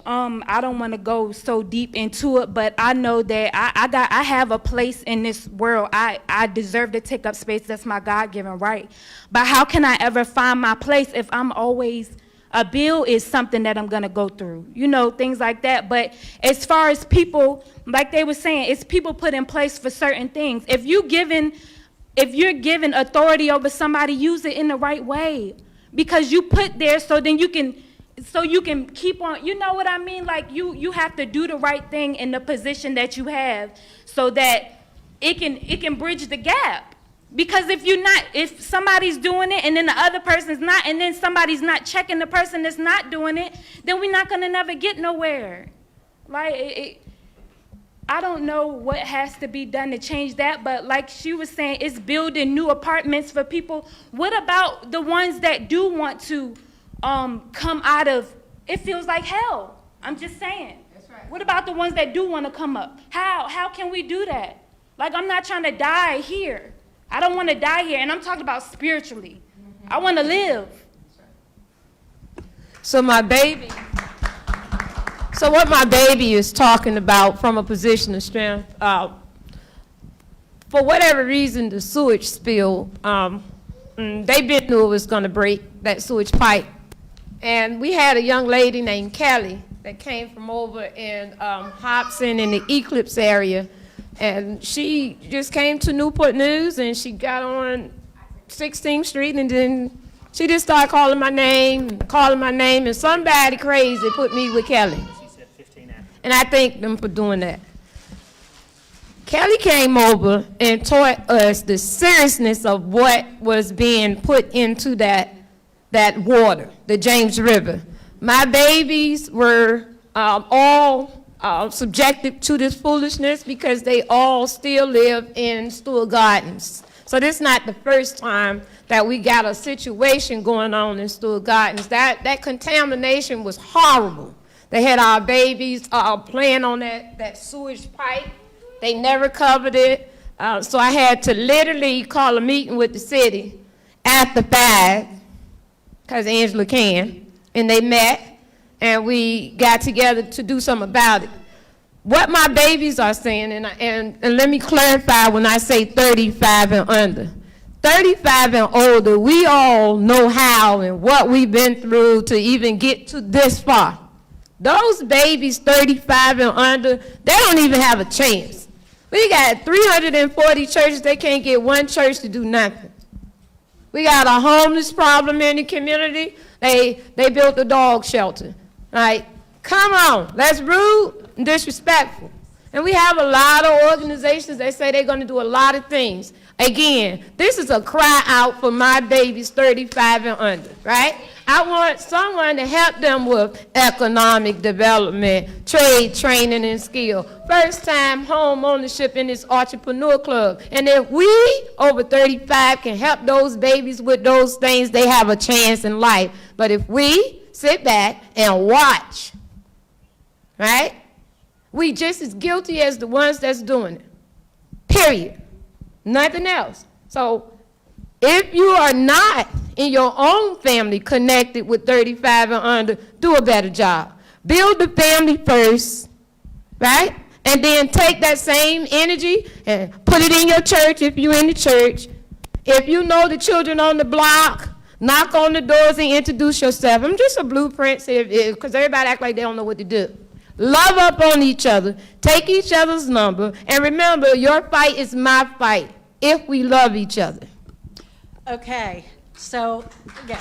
I don't want to go so deep into it, but I know that I have a place in this world. I deserve to take up space. That's my God-given right. But how can I ever find my place if I'm always, a bill is something that I'm going to go through, you know, things like that. But as far as people, like they were saying, it's people put in place for certain things. If you're given authority over somebody, use it in the right way, because you put there so then you can keep on, you know what I mean? Like you have to do the right thing in the position that you have so that it can bridge the gap. Because if somebody's doing it and then the other person's not, and then somebody's not checking the person that's not doing it, then we're not gonna never get nowhere. Like, I don't know what has to be done to change that, but like she was saying, it's building new apartments for people. What about the ones that do want to come out of, it feels like hell? I'm just saying. That's right. What about the ones that do want to come up? How can we do that? Like, I'm not trying to die here. I don't want to die here, and I'm talking about spiritually. I want to live. So what my baby is talking about from a position of strength, for whatever reason, the sewage spill, they been knew it was going to break, that sewage pipe. And we had a young lady named Kelly that came from over in Hobson in the Eclipse area. And she just came to Newport News, and she got on 16th Street, and then she just started calling my name, and somebody crazy put me with Kelly. She said 15 after. And I thank them for doing that. Kelly came over and taught us the seriousness of what was being put into that that water, the James River. My babies were all subjected to this foolishness because they all still live in Stewart Gardens. So this is not the first time that we got a situation going on in Stewart Gardens. That contamination was horrible. They had our babies playing on that sewage pipe. They never covered it. So I had to literally call a meeting with the city after 5, because Angela can, and they met, and we got together to do something about it. What my babies are saying, and let me clarify when I say 35 and under. 35 and older, we all know how and what we've been through to even get to this far. Those babies 35 and under, they don't even have a chance. We got 340 churches, they can't get one church to do nothing. We got a homeless problem in the community. They built a dog shelter. Like, come on, that's rude and disrespectful. And we have a lot of organizations that say they're gonna do a lot of things. Again, this is a cry out for my babies 35 and under, right? I want someone to help them with economic development, trade training and skill, first time home ownership in this entrepreneur club. And if we over 35 can help those babies with those things, they have a chance in life. But if we sit back and watch, right? We just as guilty as the ones that's doing it, period. Nothing else. So if you are not in your own family connected with 35 and under, do a better job. Build the family first, right? And then take that same energy and put it in your church if you're in the church. If you know the children on the block, knock on the doors and introduce yourself. I'm just a blueprint because everybody act like they don't know what to do. Love up on each other, take each other's number, and remember, your fight is my fight if we love each other. Okay, so, yeah.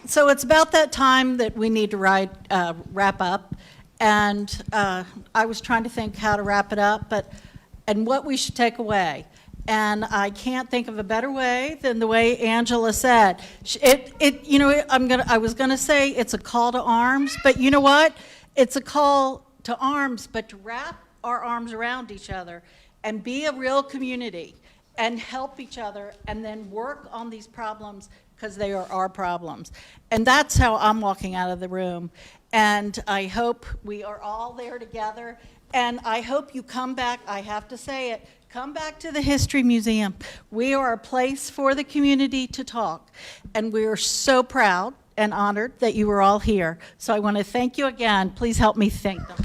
So it's about that time that we need to wrap up, and I was trying to think how to wrap it up, and what we should take away. And I can't think of a better way than the way Angela said. You know, I was gonna say it's a call to arms, but you know what? It's a call to arms, but to wrap our arms around each other and be a real community and help each other and then work on these problems because they are our problems. And that's how I'm walking out of the room. And I hope we are all there together. And I hope you come back, I have to say it, come back to the History Museum. We are a place for the community to talk. And we are so proud and honored that you were all here. So I want to thank you again. Please help me thank them.